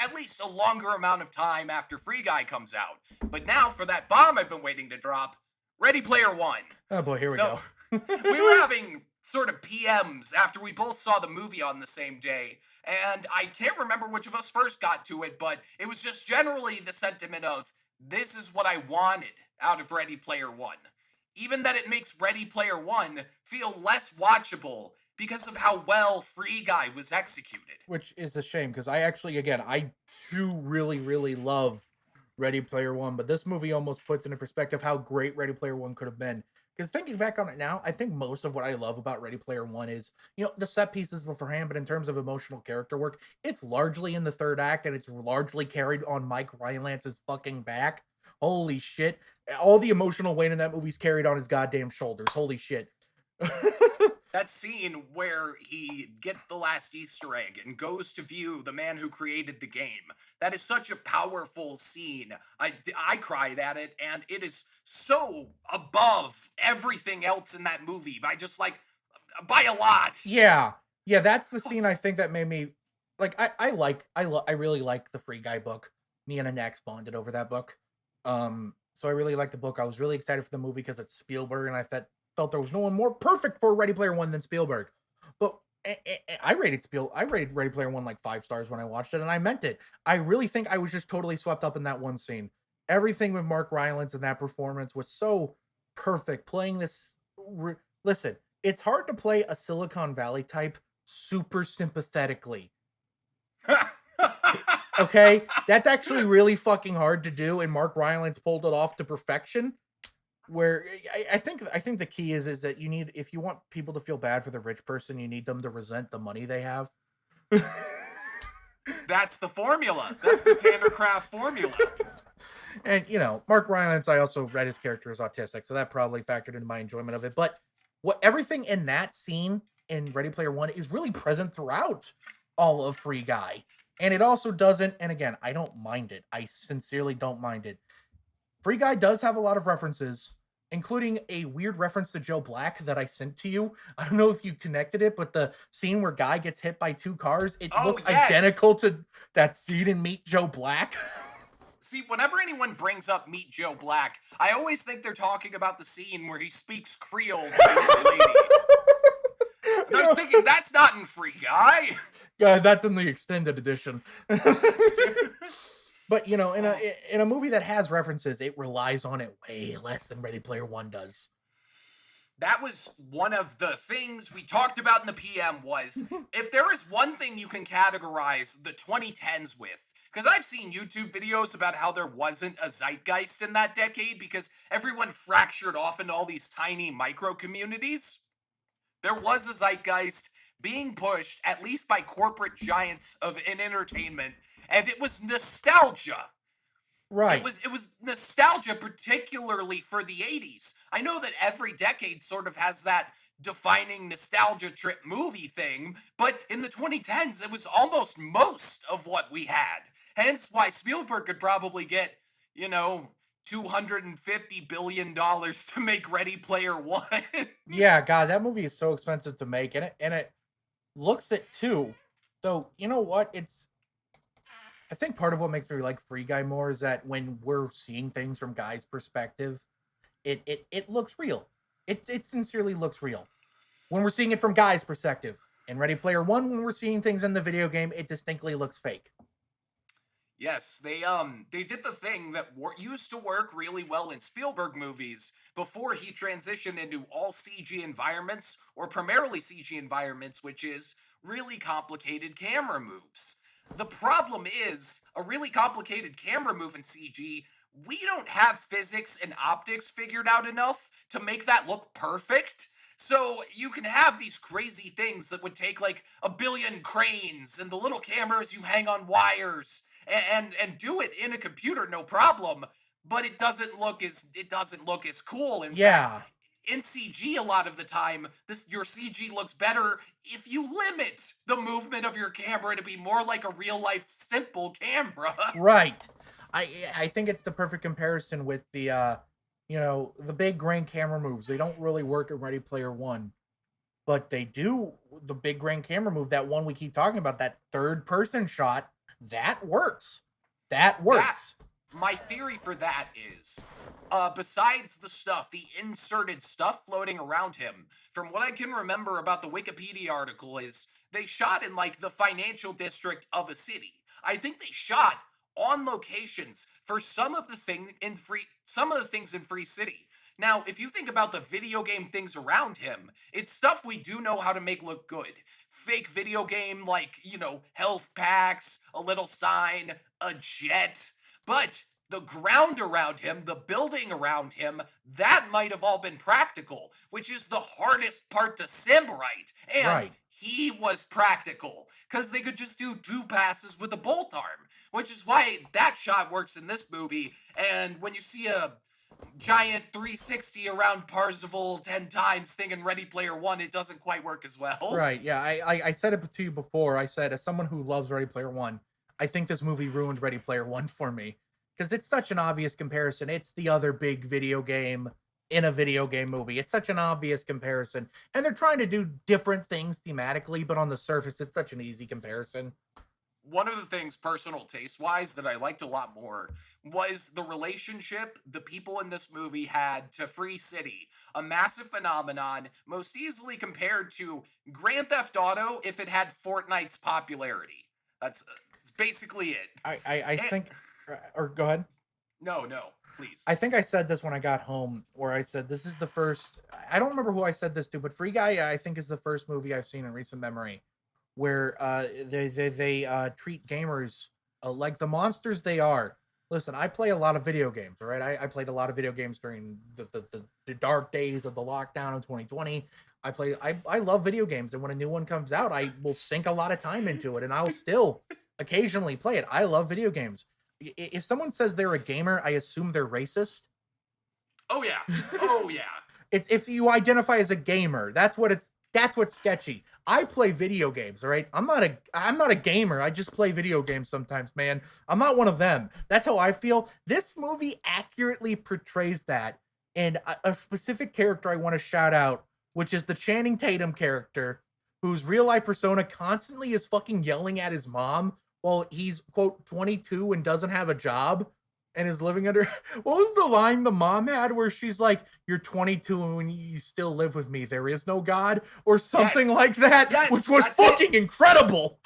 at least a longer amount of time after Free Guy comes out. But now for that bomb I've been waiting to drop, Ready Player One. Oh boy, here we So go. we were having sort of PMs after we both saw the movie on the same day. And I can't remember which of us first got to it, but it was just generally the sentiment of this is what I wanted out of Ready Player One. Even that it makes Ready Player One feel less watchable because of how well Free Guy was executed. Which is a shame because I actually, again, I too really love Ready Player One, but this movie almost puts into perspective how great Ready Player One could have been. Because thinking back on it now, I think most of what I love about Ready Player One is, the set pieces beforehand, but in terms of emotional character work, it's largely in the third act and it's largely carried on Mike Rylance's fucking back. Holy shit. All the emotional weight in that movie's carried on his goddamn shoulders. Holy shit. That scene where he gets the last Easter egg and goes to view the man who created the game. That is such a powerful scene. I cried at it, and it is so above everything else in that movie by a lot. Yeah. Yeah, that's the scene I think that made me like I really like the Free Guy book. Me and Anax bonded over that book. So I really like the book. I was really excited for the movie because it's Spielberg and felt there was no one more perfect for Ready Player One than Spielberg. But I rated Ready Player One like 5 stars when I watched it, and I meant it. I really think I was just totally swept up in that one scene. Everything with Mark Rylance and that performance was so perfect. Playing listen, it's hard to play a Silicon Valley type super sympathetically. Okay, that's actually really fucking hard to do, and Mark Rylance pulled it off to perfection. Where I think the key is that if you want people to feel bad for the rich person, you need them to resent the money they have. That's the formula. That's the Tannercraft formula. And Mark Rylance, I also read his character as autistic, so that probably factored into my enjoyment of it. But everything in that scene in Ready Player One is really present throughout all of Free Guy. And it also doesn't, and again, I don't mind it. I sincerely don't mind it. Free Guy does have a lot of references, including a weird reference to Joe Black that I sent to you. I don't know if you connected it, but the scene where Guy gets hit by 2 cars, it Oh, looks yes. identical to that scene in Meet Joe Black. See, whenever anyone brings up Meet Joe Black, I always think they're talking about the scene where he speaks Creole to the lady. And I was thinking, that's not in Free Guy. Yeah, that's in the extended edition. But in a movie that has references, it relies on it way less than Ready Player One does. That was one of the things we talked about in the PM was if there is one thing you can categorize the 2010s with, because I've seen YouTube videos about how there wasn't a zeitgeist in that decade because everyone fractured off into all these tiny micro communities. There was a zeitgeist being pushed, at least by corporate giants in entertainment, and it was nostalgia. Right. It was nostalgia, particularly for the 80s. I know that every decade sort of has that defining nostalgia trip movie thing, but in the 2010s, it was almost most of what we had. Hence why Spielberg could probably get, $250 billion to make Ready Player One. Yeah, God, that movie is so expensive to make, and it looks it too. So you know what? I think part of what makes me like Free Guy more is that when we're seeing things from Guy's perspective, it looks real. It sincerely looks real. When we're seeing it from Guy's perspective. In Ready Player One, when we're seeing things in the video game, it distinctly looks fake. Yes, they did the thing that used to work really well in Spielberg movies before he transitioned into all CG environments or primarily CG environments, which is really complicated camera moves. The problem is a really complicated camera move in CG. We don't have physics and optics figured out enough to make that look perfect. So you can have these crazy things that would take like a billion cranes and the little cameras you hang on wires and do it in a computer, no problem. But it doesn't look as cool. In fact, Yeah. in CG a lot of the time, your CG looks better if you limit the movement of your camera to be more like a real life simple camera. Right. I think it's the perfect comparison with the the big grain camera moves. They don't really work in Ready Player One, but they do the big grain camera move, that one we keep talking about, that third person shot, that works. That That works. my theory for that is, besides the inserted stuff floating around him, from what I can remember about the Wikipedia article, is they shot in like the financial district of a city. I think they shot on locations for some of the things in Free City. Now, if you think about the video game things around him, it's stuff we do know how to make look good. Fake video game, like, health packs, a little sign, a jet. But the ground around him, the building around him, that might have all been practical, which is the hardest part to sim right. And Right. he was practical because they could just do two passes with a bolt arm, which is why that shot works in this movie. And when you see a giant 360 around Parzival 10 times thing in Ready Player One, it doesn't quite work as well. Right. Yeah. I said it to you before. I said, as someone who loves Ready Player One, I think this movie ruined Ready Player One for me because it's such an obvious comparison. It's the other big video game in a video game movie. It's such an obvious comparison. And they're trying to do different things thematically, but on the surface, it's such an easy comparison. One of the things, personal taste wise, that I liked a lot more was the relationship the people in this movie had to Free City, a massive phenomenon, most easily compared to Grand Theft Auto if it had Fortnite's popularity. That's basically it. I And, think, or go ahead. no, no, please. I think I said this when I got home, where I said this is the first. I don't remember who I said this to, but Free Guy, I think, is the first movie I've seen in recent memory where they treat gamers like the monsters they are. Listen, I play a lot of video games, all right? I played a lot of video games during the dark days of the lockdown of 2020. I love video games, and when a new one comes out, I will sink a lot of time into it, and I'll still occasionally play it. I love video games. If someone says they're a gamer, I assume they're racist. Oh, yeah. Oh, yeah. It's if you identify as a gamer, that's what's sketchy. I play video games, all right? I'm not a gamer. I just play video games sometimes, man. I'm not one of them. That's how I feel. This movie accurately portrays that. And a specific character I want to shout out, which is the Channing Tatum character, whose real life persona constantly is fucking yelling at his mom while he's quote 22 and doesn't have a job and is living under. What was the line the mom had where she's like, "You're 22 and you still live with me. There is no God," or something Yes. like that, Yes, which was that's it. fucking incredible.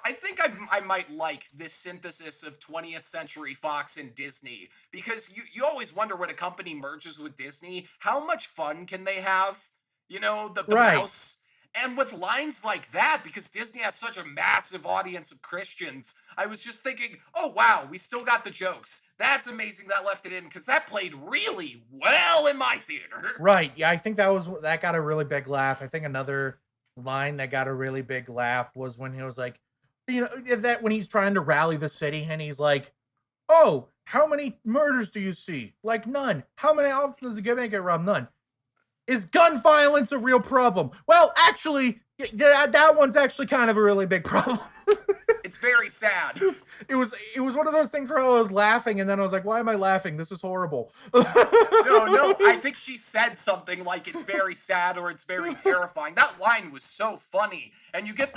I think I might like this synthesis of 20th Century Fox and Disney, because you always wonder when a company merges with Disney, how much fun can they have? The Right. mouse. And with lines like that, because Disney has such a massive audience of Christians, I was just thinking, oh wow, we still got the jokes. That's amazing that left it in, because that played really well in my theater. Right. Yeah, I think that got a really big laugh. I think another line that got a really big laugh was when he was like, that when he's trying to rally the city and he's like, "Oh, how many murders do you see? Like none. How many often does the get robbed? None. Is gun violence a real problem?" Well, actually, that one's actually kind of a really big problem. It's very sad. It was one of those things where I was laughing and then I was like, why am I laughing? This is horrible. No, no, I think she said something like it's very sad or it's very terrifying. That line was so funny. And you get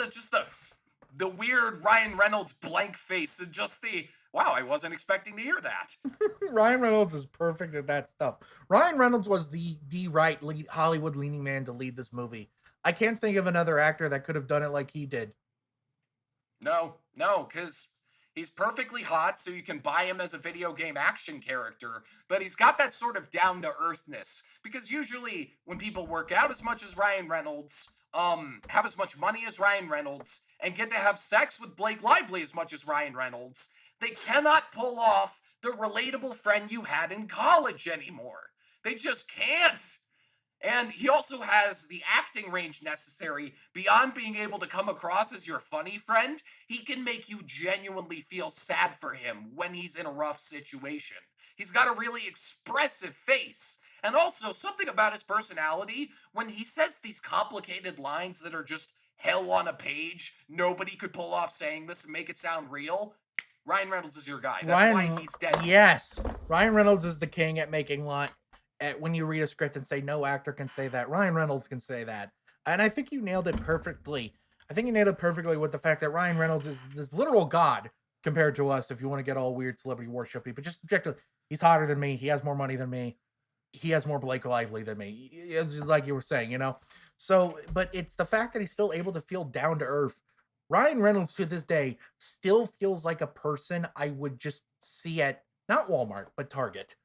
the weird Ryan Reynolds blank face and just the wow, I wasn't expecting to hear that. Ryan Reynolds is perfect at that stuff. Ryan Reynolds was the right lead Hollywood leaning man to lead this movie. I can't think of another actor that could have done it like he did. No, no, because he's perfectly hot, so you can buy him as a video game action character, but he's got that sort of down to earthness. Because usually when people work out as much as Ryan Reynolds, have as much money as Ryan Reynolds, and get to have sex with Blake Lively as much as Ryan Reynolds, they cannot pull off the relatable friend you had in college anymore. They just can't. And he also has the acting range necessary. Beyond being able to come across as your funny friend, he can make you genuinely feel sad for him when he's in a rough situation. He's got a really expressive face. And also, something about his personality, when he says these complicated lines that are just hell on a page, nobody could pull off saying this and make it sound real. Ryan Reynolds is your guy. That's why Ryan, he's deadly. yes, Ryan Reynolds is the king at making line. At when you read a script and say no actor can say that, Ryan Reynolds can say that, and I think you nailed it perfectly. I think you nailed it perfectly with the fact that Ryan Reynolds is this literal god compared to us. If you want to get all weird celebrity worshipy, but just objectively, he's hotter than me. He has more money than me. He has more Blake Lively than me. It's just like you were saying, you know. So, but it's the fact that he's still able to feel down to earth. Ryan Reynolds to this day still feels like a person I would just see at not Walmart but Target.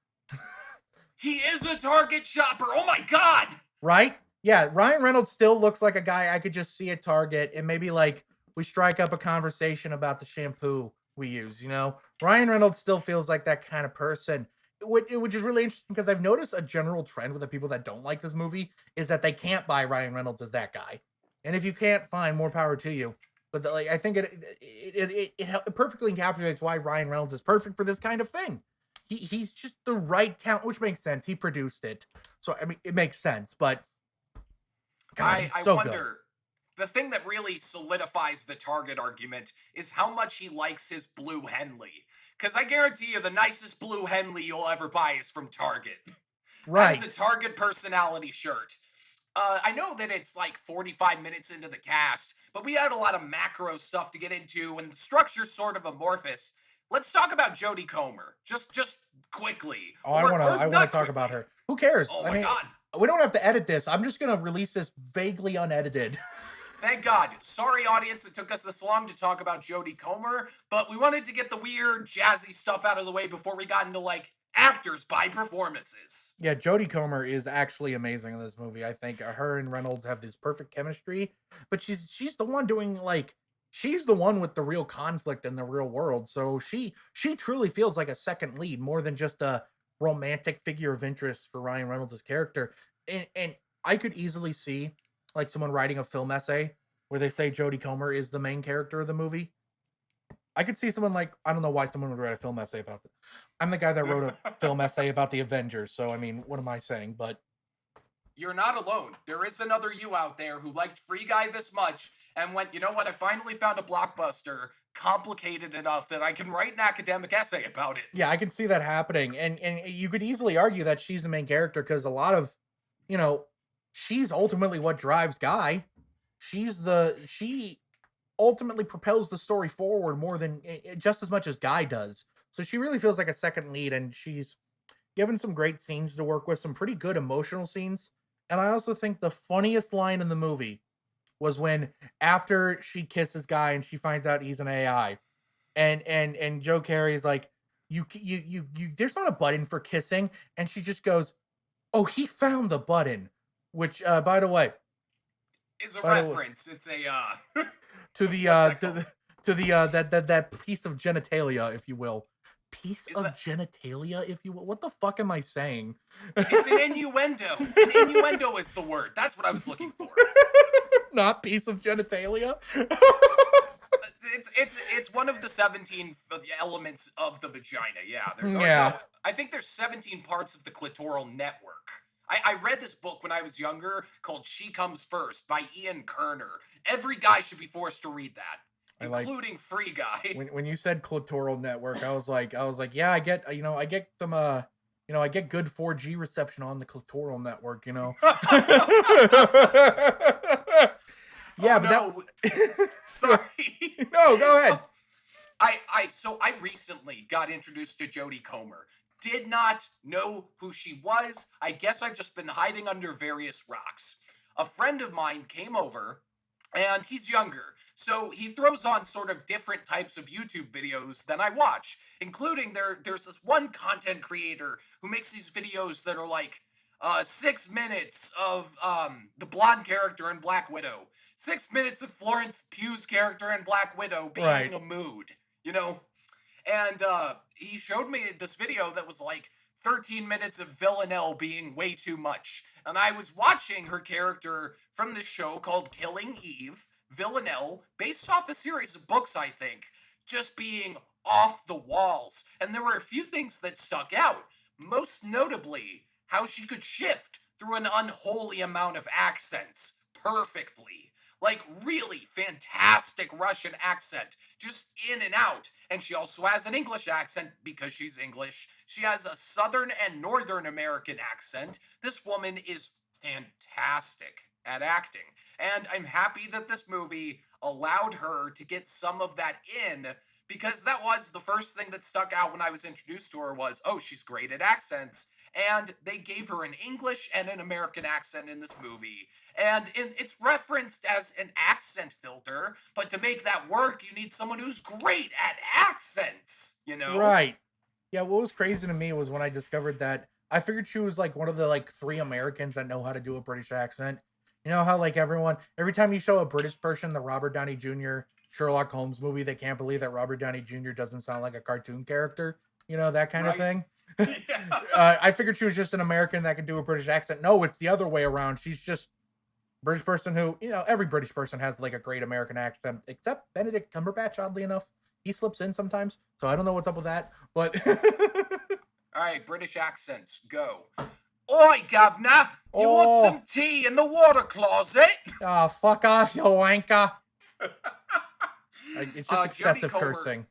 He is a Target shopper. Oh my God. Right? Yeah, Ryan Reynolds still looks like a guy I could just see at Target and maybe like we strike up a conversation about the shampoo we use, you know? Ryan Reynolds still feels like that kind of person. Which is really interesting because I've noticed a general trend with the people that don't like this movie is that they can't buy Ryan Reynolds as that guy. And if you can't find, more power to you. But like, I think it perfectly encapsulates why Ryan Reynolds is perfect for this kind of thing. He's just the right talent, which makes sense. He produced it, so I mean it makes sense. But God, he's I so good. wonder. The thing that really solidifies the Target argument is how much he likes his blue Henley. Because I guarantee you, the nicest blue Henley you'll ever buy is from Target. That is Right. a Target personality shirt. I know that it's like 45 minutes into the cast, but we had a lot of macro stuff to get into, and the structure's sort of amorphous. Let's talk about Jodie Comer, just quickly, Oh, or I want to not talk about quickly. her. Who cares? Oh I my mean, God! we don't have to edit this. I'm just gonna release this vaguely unedited. Thank God. Sorry, audience, it took us this long to talk about Jodie Comer, but we wanted to get the weird, jazzy stuff out of the way before we got into like actors by performances. Yeah, Jodie Comer is actually amazing in this movie. I think her and Reynolds have this perfect chemistry, but she's the one doing like she's the one with the real conflict in the real world. So she truly feels like a second lead more than just a romantic figure of interest for Ryan Reynolds' character. And I could easily see like someone writing a film essay where they say Jodie Comer is the main character of the movie. I could see someone like I don't know why someone would write a film essay about it. I'm the guy that wrote a film essay about the Avengers, so I mean, what am I saying? But You're not alone. There is another you out there who liked Free Guy this much and went, you know what? I finally found a blockbuster complicated enough that I can write an academic essay about it. yeah, I can see that happening, and you could easily argue that she's the main character because a lot of, you know, she's ultimately what drives Guy. She ultimately propels the story forward more than just as much as Guy does. So she really feels like a second lead, and she's given some great scenes to work with, some pretty good emotional scenes. And I also think the funniest line in the movie was when after she kisses Guy and she finds out he's an AI, and Joe Carey is like, you there's not a button for kissing, and she just goes, "Oh, he found the button," which by the way, Is a by the way, reference. It's a to the what's that to called? the that piece of genitalia, if you will. Piece Is of that genitalia, if you will. What the fuck am I saying? it's an innuendo. An innuendo is the word. That's what I was looking for. Not piece of genitalia. It's one of the 17 elements of the vagina. Yeah, Yeah, no, I think there's 17 parts of the clitoral network. I read this book when I was younger called She Comes First by Ian Kerner. Every guy should be forced to read that, I like including Free Guy. when you said clitoral network. I was like, yeah, I get I get some I get good 4G reception on the clitoral network. Oh Yeah, but that no, sorry. no, go ahead. So I recently got introduced to Jodie Comer. Did not know who she was. I guess I've just been hiding under various rocks. A friend of mine came over, and he's younger, so he throws on sort of different types of YouTube videos than I watch, including there's this one content creator who makes these videos that are like 6 minutes of the blonde character in Black Widow, 6 minutes of Florence Pugh's character in Black Widow being Right. a mood, you know? And he showed me this video that was like 13 minutes of Villanelle being way too much. And I was watching her character from this show called Killing Eve, Villanelle, based off a series of books, I think, just being off the walls. And there were a few things that stuck out, most notably how she could shift through an unholy amount of accents perfectly. Like, really fantastic Russian accent, just in and out. And she also has an English accent because she's English. She has a Southern and Northern American accent. This woman is fantastic at acting. And I'm happy that this movie allowed her to get some of that in, because that was the first thing that stuck out when I was introduced to her was, oh, she's great at accents. And they gave her an English and an American accent in this movie. And it's referenced as an accent filter, but to make that work, you need someone who's great at accents, you know? Right. Yeah, what was crazy to me was when I discovered that I figured she was like one of the like three Americans that know how to do a British accent. You know how like every time you show a British person the Robert Downey Jr. Sherlock Holmes movie, they can't believe that Robert Downey Jr. doesn't sound like a cartoon character. You know, that kind of Right? thing. Yeah. I figured she was just an American that can do a British accent. No, it's the other way around. She's just British person who, every British person has like a great American accent, except Benedict Cumberbatch, oddly enough. He slips in sometimes. So I don't know what's up with that. But All right, British accents, go. Oi, governor, you want oh, some tea in the water closet? fuck off, you wanker. It's just Jodie excessive Comer, cursing.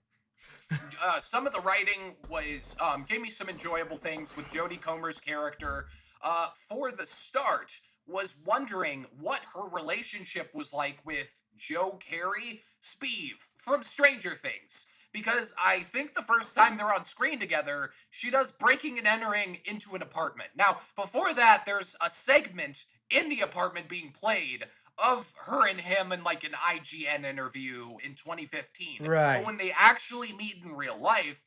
some of the writing was gave me some enjoyable things with Jodie Comer's character. For the start, was wondering what her relationship was like with Joe Carey, Speeve from Stranger Things. Because I think the first time they're on screen together, she does breaking and entering into an apartment. Now, before that, there's a segment in the apartment being played of her and him in like an IGN interview in 2015. But Right. when they actually meet in real life,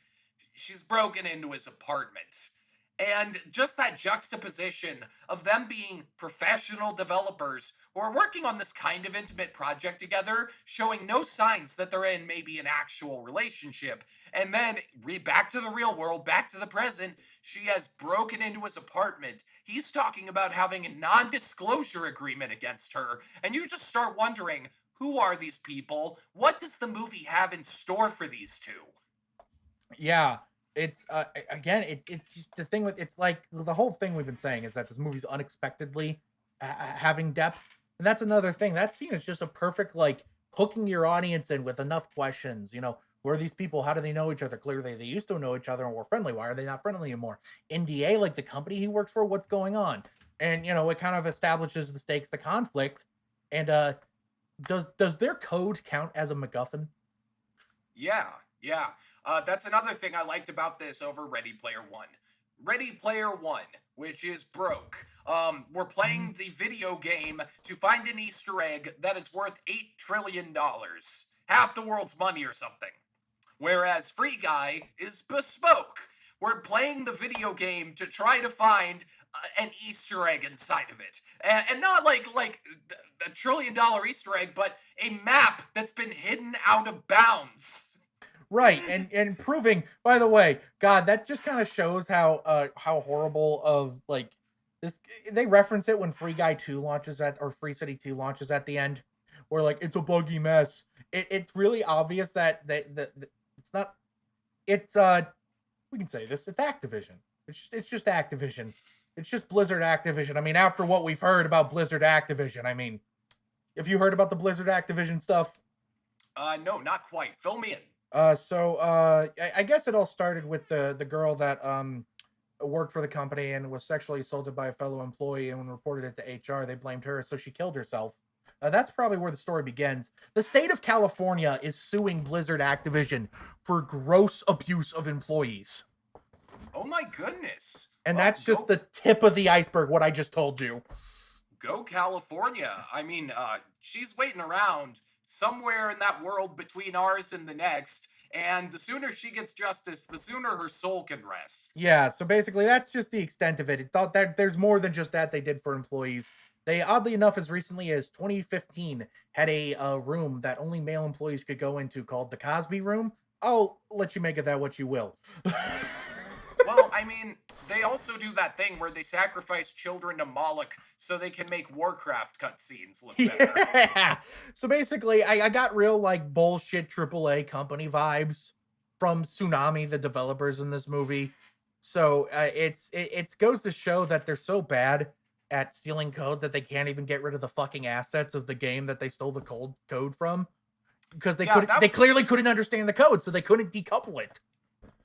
she's broken into his apartment. And just that juxtaposition of them being professional developers who are working on this kind of intimate project together, showing no signs that they're in maybe an actual relationship. And then back to the real world, back to the present, she has broken into his apartment. He's talking about having a non disclosure agreement against her. And you just start wondering, who are these people? What does the movie have in store for these two? Yeah. It's again, it's just the thing with it's like the whole thing we've been saying is that this movie's unexpectedly having depth. And that's another thing. That scene is just a perfect like hooking your audience in with enough questions. Who are these people? How do they know each other? Clearly, they used to know each other and were friendly. Why are they not friendly anymore? NDA, like the company he works for, what's going on? And it kind of establishes the stakes, the conflict. And does their code count as a MacGuffin? Yeah, yeah. That's another thing I liked about this over Ready Player One. Ready Player One, which is broke. We're Mhm. playing the video game to find an Easter egg that is worth $8 trillion, half the world's money or something. Whereas Free Guy is bespoke. We're playing the video game to try to find an Easter egg inside of it, and not like a $1 trillion Easter egg, but a map that's been hidden out of bounds. Right, and proving, by the way, God, that just kind of shows how horrible of like this they reference it when Free Guy 2 launches at or Free City 2 launches at the end, where like it's a buggy mess. It's really obvious that it's not it's we can say this, it's Activision. It's just Activision. It's just Blizzard Activision. I mean, after what we've heard about Blizzard Activision, I mean, if you heard about the Blizzard Activision stuff, No, not quite. Fill me in. I guess it all started with the girl that worked for the company and was sexually assaulted by a fellow employee, and when reported it to HR, they blamed her, so she killed herself. That's probably where the story begins. The state of California is suing Blizzard Activision for gross abuse of employees. Oh my goodness. And Well, that's just the tip of the iceberg, what I just told you. go California. I mean, she's waiting around somewhere in that world between ours and the next. And the sooner she gets justice, the sooner her soul can rest. Yeah, so basically that's just the extent of it. It's thought that there's more than just that they did for employees. They oddly enough, as recently as 2015, had a room that only male employees could go into called the Cosby Room. I'll let you make of that what you will. Well, I mean, they also do that thing where they sacrifice children to Moloch so they can make Warcraft cutscenes look better. Yeah. So basically, I got real like bullshit AAA company vibes from Tsunami, the developers in this movie. So it goes to show that they're so bad at stealing code that they can't even get rid of the fucking assets of the game that they stole the code from because Yeah, they clearly couldn't understand the code, so they couldn't decouple it.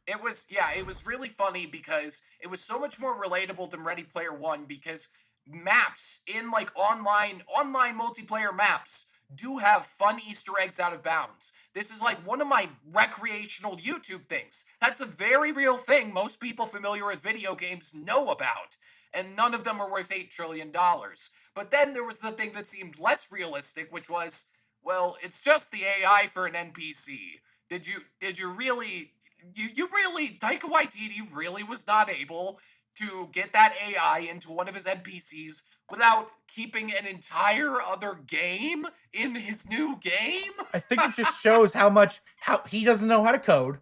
it was really funny because it was so much more relatable than Ready Player One because maps in like online multiplayer maps do have fun Easter eggs out of bounds. This is like one of my recreational YouTube things. That's a very real thing most people familiar with video games know about. And none of them are worth $8 trillion. But then there was the thing that seemed less realistic, which was, well, it's just the AI for an NPC. Did you really you really Taika Waititi really was not able to get that AI into one of his NPCs without keeping an entire other game in his new game? I think it just shows how he doesn't know how to code.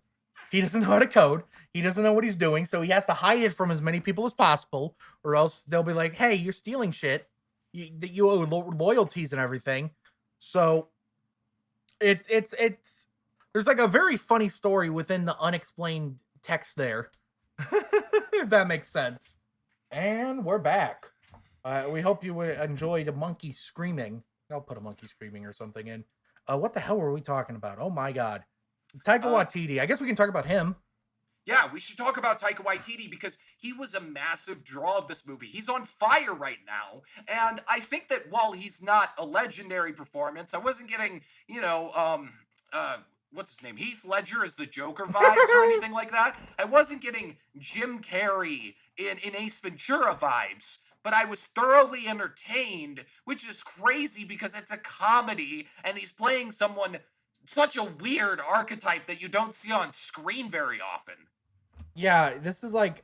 He doesn't know how to code. He doesn't know what he's doing, so he has to hide it from as many people as possible, or else they'll be like, "Hey, you're stealing shit. You owe loyalties and everything." So it's there's like a very funny story within the unexplained text there, if that makes sense. And we're back. We hope you enjoyed a monkey screaming. I'll put a monkey screaming or something in. What the hell were we talking about? Oh my god. Taika Waititi. I guess we can talk about him. Yeah, we should talk about Taika Waititi because he was a massive draw of this movie. He's on fire right now. And I think that while he's not a legendary performance, I wasn't getting, what's his name? Heath Ledger as the Joker vibes or anything like that. I wasn't getting Jim Carrey in Ace Ventura vibes. But I was thoroughly entertained, which is crazy because it's a comedy and he's playing someone such a weird archetype that you don't see on screen very often. Yeah, this is like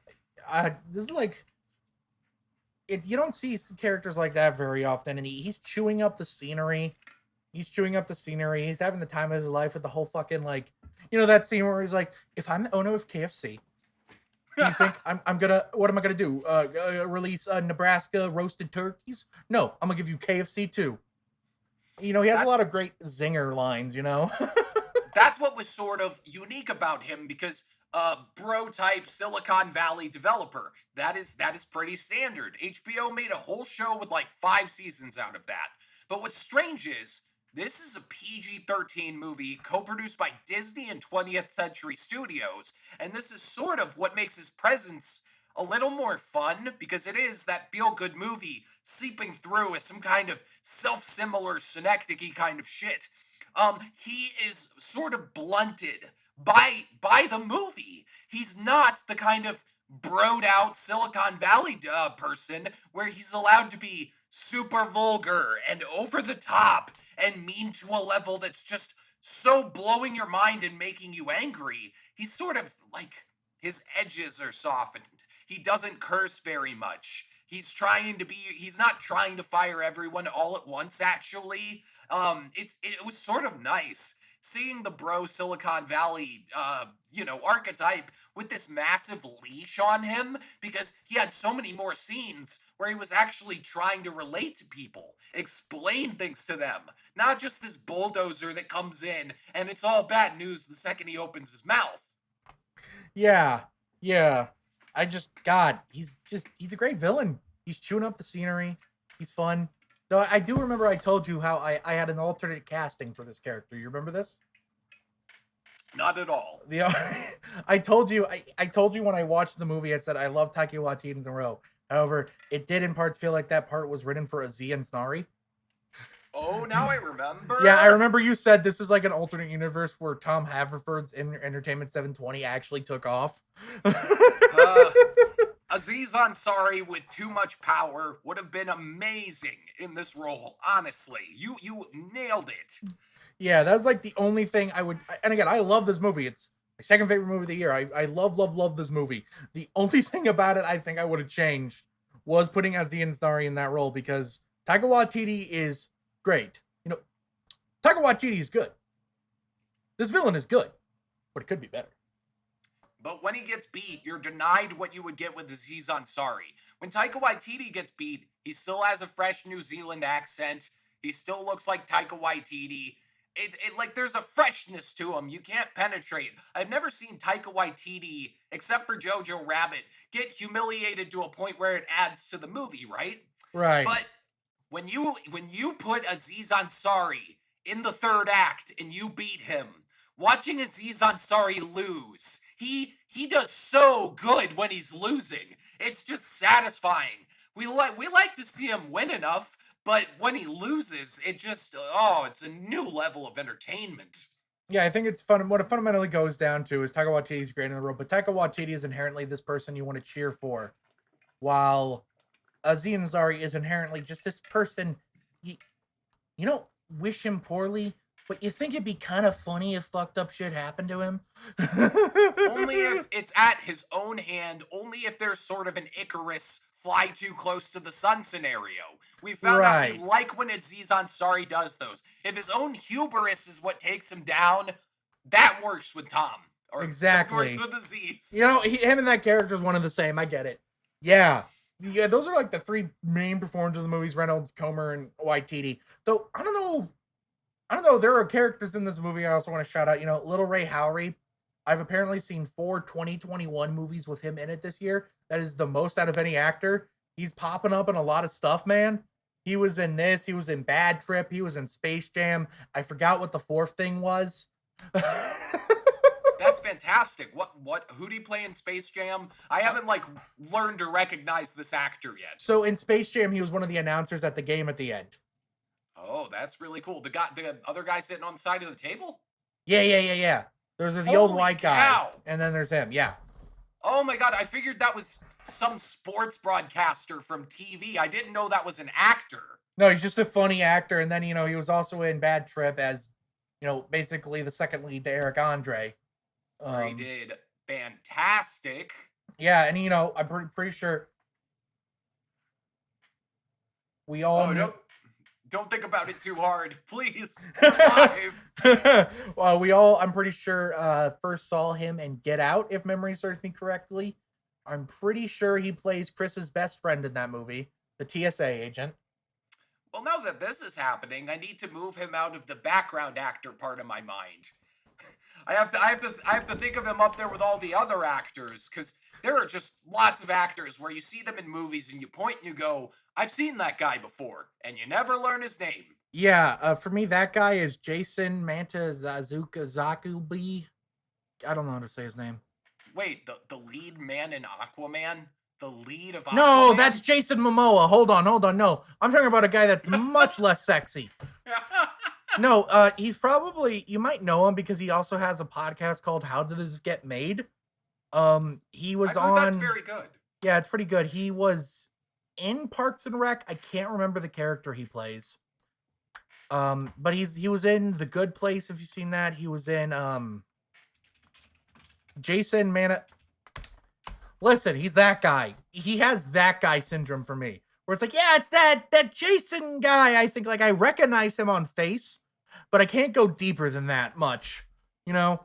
it. You don't see characters like that very often, and he's chewing up the scenery. He's chewing up the scenery. He's having the time of his life with the whole fucking like, that scene where he's like, "If I'm the owner of KFC, do you think I'm gonna what am I gonna do? Release Nebraska roasted turkeys? No, I'm gonna give you KFC too." He has a lot of great zinger lines. That's what was sort of unique about him because bro type Silicon Valley developer. That is pretty standard. HBO made a whole show with like 5 seasons out of that. But what's strange is this is a PG-13 movie co-produced by Disney and 20th Century Studios, and this is sort of what makes his presence a little more fun because it is that feel-good movie seeping through as some kind of self-similar synecdoche kind of shit. He is sort of blunted by the movie. He's not the kind of broed out Silicon Valley person where he's allowed to be super vulgar and over the top and mean to a level that's just so blowing your mind and making you angry. He's sort of like his edges are softened. He doesn't curse very much. He's not trying to fire everyone all at once, actually. It was sort of nice seeing the bro Silicon Valley, archetype with this massive leash on him because he had so many more scenes where he was actually trying to relate to people, explain things to them, not just this bulldozer that comes in and it's all bad news the second he opens his mouth. Yeah, yeah. God, he's a great villain. He's chewing up the scenery. He's fun. Though I do remember I told you how I had an alternate casting for this character. You remember this? Not at all. I told you when I watched the movie, I said I love Taika Waititi in the row. However, it did in parts feel like that part was written for Aziz Ansari. Oh, now I remember. Yeah, I remember you said this is like an alternate universe where Tom Haverford's Entertainment 720 actually took off. Aziz Ansari with too much power would have been amazing in this role. Honestly, you nailed it. Yeah, that was like the only thing I would. And again, I love this movie. It's my second favorite movie of the year. I love this movie. The only thing about it I think I would have changed was putting Aziz Ansari in that role because Taika Waititi is great. Taika Waititi is good. This villain is good, but it could be better. But when he gets beat, you're denied what you would get with Aziz Ansari. When Taika Waititi gets beat, he still has a fresh New Zealand accent. He still looks like Taika Waititi. Like there's a freshness to him you can't penetrate. I've never seen Taika Waititi, except for Jojo Rabbit, get humiliated to a point where it adds to the movie, right? Right. But when you put Aziz Ansari in the third act and you beat him, watching Aziz Ansari lose, he does so good when he's losing. It's just satisfying. We like to see him win enough, but when he loses, it's a new level of entertainment. Yeah, I think it's fun. What it fundamentally goes down to is Taika Waititi's great in the role, but Taika Waititi is inherently this person you want to cheer for, while Aziz Ansari is inherently just this person you, you don't wish him poorly, but you think it'd be kind of funny if fucked up shit happened to him. Only if it's at his own hand, only if there's sort of an Icarus fly too close to the sun scenario. We found out we Right. like when Aziz Ansari does those. If his own hubris is what takes him down, that works with Tom. Or that works Exactly. with Aziz. Him and that character is one of the same. I get it. Yeah. Yeah, those are like the three main performers of the movies: Reynolds, Comer, and Waititi. Though I don't know. There are characters in this movie I also want to shout out. Little Ray Howery. I've apparently seen 4 2021 movies with him in it this year. That is the most out of any actor. He's popping up in a lot of stuff, man. He was in this. He was in Bad Trip. He was in Space Jam. I forgot what the fourth thing was. That's fantastic. Who do you play in Space Jam? I haven't learned to recognize this actor yet. So in Space Jam, he was one of the announcers at the game at the end. Oh, that's really cool. The other guy sitting on the side of the table? Yeah. There's the old Holy white cow. guy, and then there's him. Yeah. Oh my god, I figured that was some sports broadcaster from TV. I didn't know that was an actor. No, he's just a funny actor, and then he was also in Bad Trip as basically the second lead to Eric Andre. Where he did fantastic. Yeah, and I'm pretty sure we all Oh, don't think about it too hard, please. We're live. well, I'm pretty sure first saw him in Get Out, if memory serves me correctly. I'm pretty sure he plays Chris's best friend in that movie, the TSA agent. Well, now that this is happening, I need to move him out of the background actor part of my mind. I have to think of him up there with all the other actors, because there are just lots of actors where you see them in movies and you point and you go, I've seen that guy before, and you never learn his name. Yeah, for me, that guy is Jason Zakubi. I don't know how to say his name. Wait, the lead man in Aquaman? The lead of Aquaman? No, that's Jason Momoa. Hold on. No, I'm talking about a guy that's much less sexy. No, he's probably, you might know him because he also has a podcast called How Did This Get Made? He was I've heard that's very good. Yeah, it's pretty good. He was in Parks and Rec. I can't remember the character he plays. But he was in The Good Place, if you've seen that. He was in Jason Mana. Listen, he's that guy. He has that guy syndrome for me. Where it's like, yeah, it's that Jason guy. I think I recognize him on face, but I can't go deeper than that much. Yeah,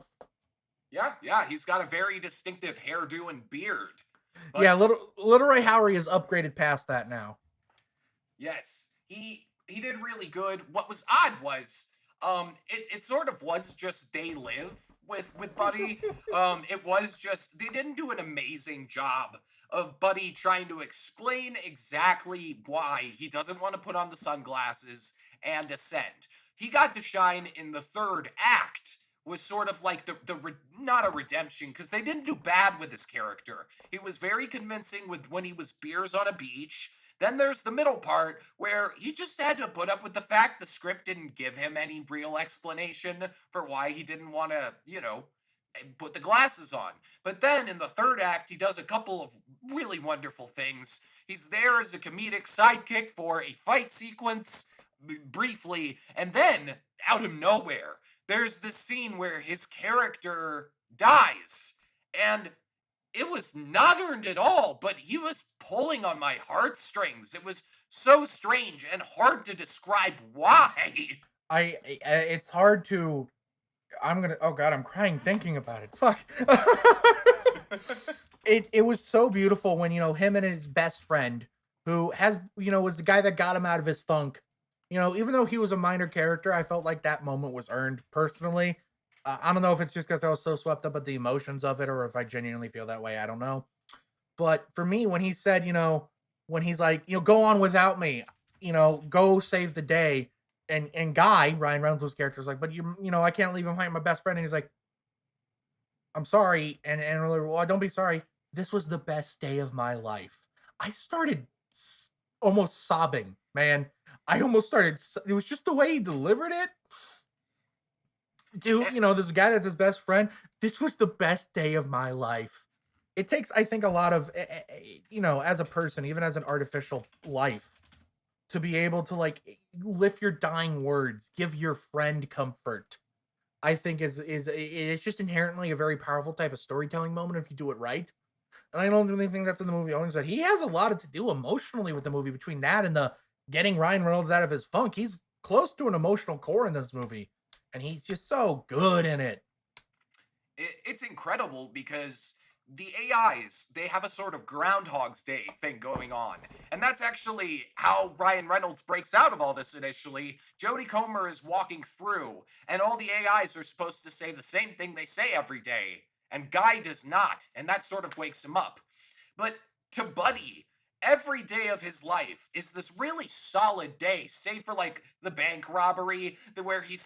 he's got a very distinctive hairdo and beard. But yeah, Little Ray Howery is upgraded past that now. Yes, he did really good. What was odd was, it sort of was just They Live with Buddy. It was just, they didn't do an amazing job of Buddy trying to explain exactly why he doesn't want to put on the sunglasses and ascend. He got to shine in the third act, was sort of like not a redemption, because they didn't do bad with his character. He was very convincing with when he was Beers on a Beach. Then there's the middle part where he just had to put up with the fact the script didn't give him any real explanation for why he didn't want to, put the glasses on. But then in the third act, he does a couple of really wonderful things. He's there as a comedic sidekick for a fight sequence briefly, and then out of nowhere, there's this scene where his character dies, and it was not earned at all, but he was pulling on my heartstrings. It was so strange and hard to describe why. It's hard to, oh God, I'm crying thinking about it. Fuck. it was so beautiful when, him and his best friend, who was the guy that got him out of his funk. Even though he was a minor character, I felt like that moment was earned personally. I don't know if it's just because I was so swept up with the emotions of it, or if I genuinely feel that way. I don't know. But for me, when he said, when he's like, go on without me, go save the day. And Guy, Ryan Reynolds' character, is like, but I can't leave him behind, my best friend. And he's like, I'm sorry. And we're like, well, don't be sorry. This was the best day of my life. I started almost sobbing, man. I almost started. It was just the way he delivered it. Dude, this guy that's his best friend. This was the best day of my life. It takes, I think, a lot of, as a person, even as an artificial life, to be able to like lift your dying words, give your friend comfort. I think it's just inherently a very powerful type of storytelling moment if you do it right. And I don't really think that's in the movie owns that. He has a lot to do emotionally with the movie between that and the getting Ryan Reynolds out of his funk. He's close to an emotional core in this movie, and he's just so good in it. It's incredible because the AIs, they have a sort of Groundhog's Day thing going on. And that's actually how Ryan Reynolds breaks out of all this initially. Jodie Comer is walking through, and all the AIs are supposed to say the same thing they say every day. And Guy does not. And that sort of wakes him up. But to Buddy, every day of his life is this really solid day, save for like the bank robbery, where he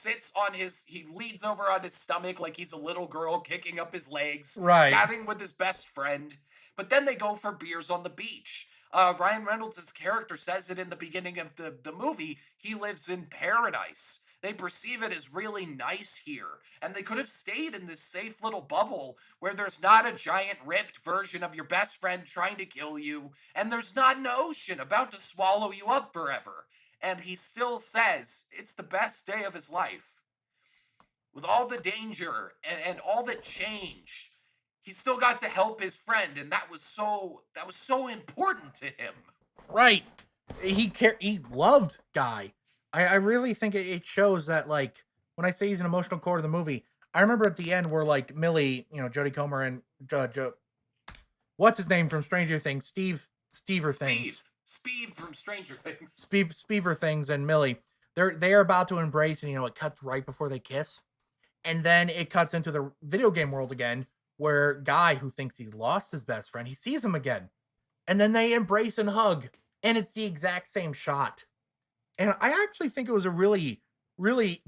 leans over on his stomach like he's a little girl, kicking up his legs, Right. chatting with his best friend. But then they go for beers on the beach. Ryan Reynolds' character says it in the beginning of the movie. He lives in paradise. They perceive it as really nice here. And they could have stayed in this safe little bubble where there's not a giant ripped version of your best friend trying to kill you, and there's not an ocean about to swallow you up forever. And he still says it's the best day of his life. With all the danger and all that changed, he still got to help his friend, and that was so important to him. Right. He loved Guy. I really think it shows that, like, when I say he's an emotional core of the movie, I remember at the end where like Millie, Jodie Comer and what's his name from Stranger Things, Stever things, Speed from Stranger Things. Speaver things, and Millie, they're about to embrace, and it cuts right before they kiss, and then it cuts into the video game world again, where Guy, who thinks he's lost his best friend, he sees him again, and then they embrace and hug, and it's the exact same shot. And I actually think it was a really, really,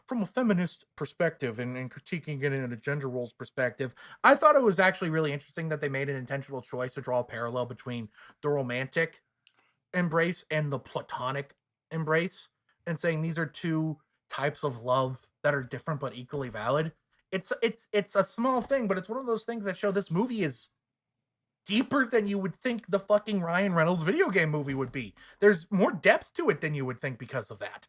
from a feminist perspective and critiquing it in a gender roles perspective, I thought it was actually really interesting that they made an intentional choice to draw a parallel between the romantic embrace and the platonic embrace, and saying these are two types of love that are different but equally valid. It's a small thing, but it's one of those things that show this movie is deeper than you would think the fucking Ryan Reynolds video game movie would be. There's more depth to it than you would think because of that.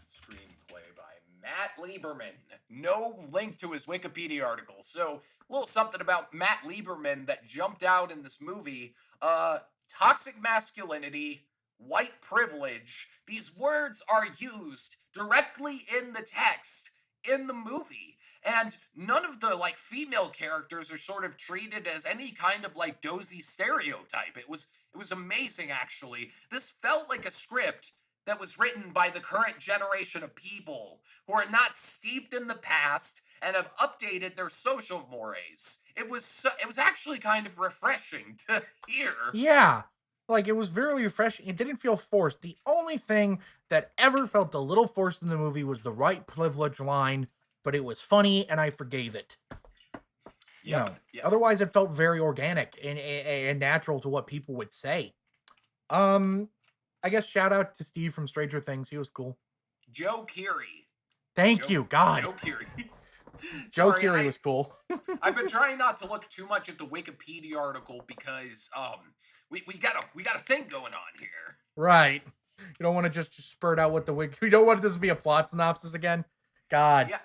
Screenplay by Matt Lieberman. No link to his Wikipedia article. So, a little something about Matt Lieberman that jumped out in this movie. Toxic masculinity, white privilege. These words are used directly in the text in the movie. And none of the like female characters are sort of treated as any kind of like dozy stereotype. It was amazing actually. This felt like a script that was written by the current generation of people who are not steeped in the past and have updated their social mores. It was actually kind of refreshing to hear. Yeah. Like, it was very refreshing. It didn't feel forced. The only thing that ever felt a little forced in the movie was the right privilege line, but it was funny and I forgave it. Yep. Otherwise it felt very organic and natural to what people would say. Um, I guess shout out to Steve from Stranger Things. He was cool. Joe Keery. Thank you, God. Joe Keery. Joe Sorry, Keery was cool. I've been trying not to look too much at the Wikipedia article because we got a thing going on here. Right. You don't want to just spurt out what the wiki. You don't want this to be a plot synopsis again. God. Yeah,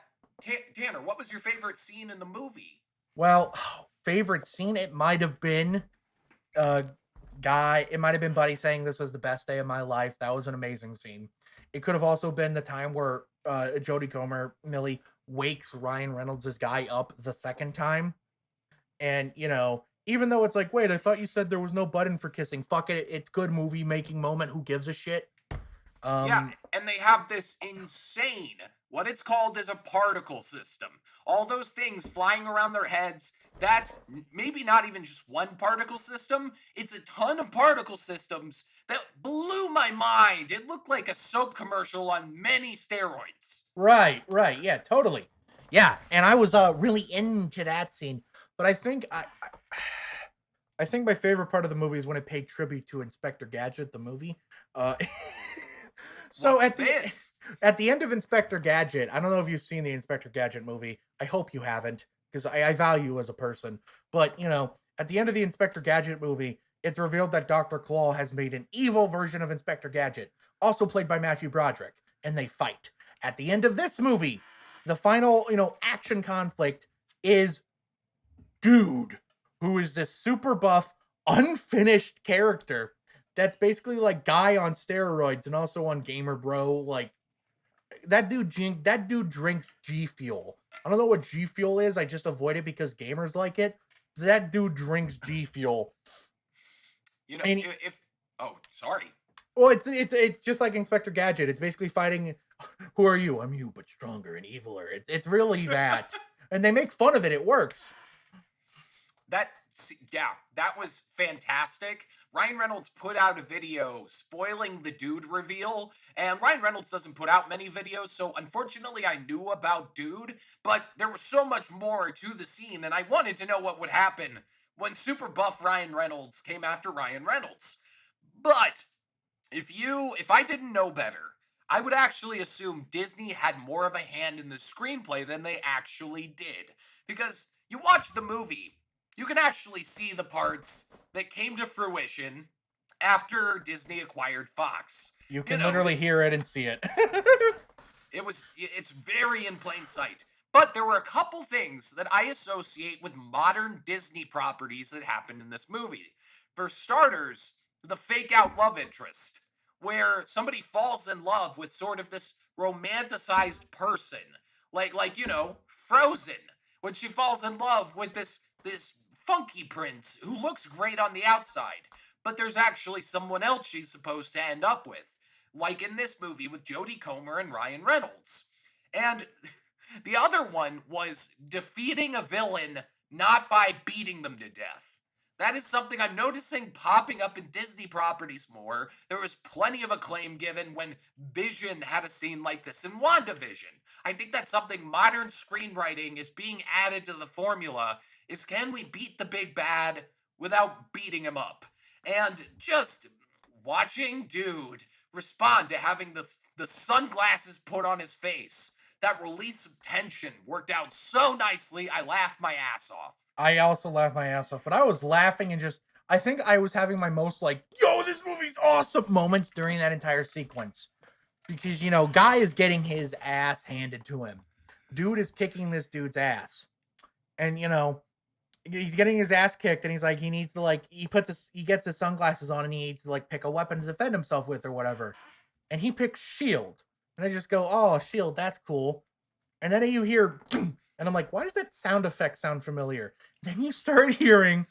Tanner, what was your favorite scene in the movie? Well, favorite scene, it might have been Guy. It might have been Buddy saying this was the best day of my life. That was an amazing scene. It could have also been the time where Jodie Comer, Millie, wakes Ryan Reynolds' guy up the second time. And, you know, even though it's like, wait, I thought you said there was no button for kissing. Fuck it. It's good movie making moment. Who gives a shit? Yeah, Um, and they have this insane, what it's called is a particle system. All those things flying around their heads, that's maybe not even just one particle system, it's a ton of particle systems that blew my mind. It looked like a soap commercial on many steroids. right. Yeah, totally. Yeah. And I was really into that scene. But I think my favorite part of the movie is when it paid tribute to Inspector Gadget, the movie. Uh, What so was this? at the end of Inspector Gadget, I don't know if you've seen the Inspector Gadget movie. I hope you haven't, because I value you as a person. But you know, at the end of the Inspector Gadget movie, it's revealed that Dr. Claw has made an evil version of Inspector Gadget, also played by Matthew Broderick, and they fight. At the end of this movie, the final, you know, action conflict is Dude, who is this super buff, unfinished character that's basically like Guy on steroids and also on Gamer Bro. Like that dude drinks G Fuel. I don't know what G Fuel is. I just avoid it because gamers like it. That dude drinks G Fuel. You know, And if oh, sorry. well, it's just like Inspector Gadget. It's basically fighting. Who are you? I'm you, but stronger and eviler. It's really that, and they make fun of it. It works. Yeah, that was fantastic. Ryan Reynolds put out a video spoiling the Dude reveal, and Ryan Reynolds doesn't put out many videos, so unfortunately I knew about Dude, but there was so much more to the scene, and I wanted to know what would happen when super buff Ryan Reynolds came after Ryan Reynolds. But if I didn't know better, I would actually assume Disney had more of a hand in the screenplay than they actually did. Because you watch the movie, you can actually see the parts that came to fruition after Disney acquired Fox. You You can know, literally hear it and see it. it's very in plain sight. But there were a couple things that I associate with modern Disney properties that happened in this movie. For starters, the fake out love interest, where somebody falls in love with sort of this romanticized person, like you know, Frozen, when she falls in love with this funky prince who looks great on the outside, but there's actually someone else she's supposed to end up with, like in this movie with Jodie Comer and Ryan Reynolds. And the other one was defeating a villain not by beating them to death. That is something I'm noticing popping up in Disney properties more. There was plenty of acclaim given when Vision had a scene like this in WandaVision. I think that's something modern screenwriting is being added to the formula is can we beat the big bad without beating him up? And just watching Dude respond to having the sunglasses put on his face, that release of tension worked out so nicely, I laughed my ass off. I also laughed my ass off, but I was laughing and just, I think I was having my most like, yo, this movie's awesome moments during that entire sequence. Because, you know, Guy is getting his ass handed to him. Dude is kicking this dude's ass. And, you know, he's getting his ass kicked and he's like, he needs to like, he gets his sunglasses on and he needs to like pick a weapon to defend himself with or whatever. And he picks Shield. And I just go, oh, Shield, that's cool. And then you hear, and I'm like, why does that sound effect sound familiar? Then you start hearing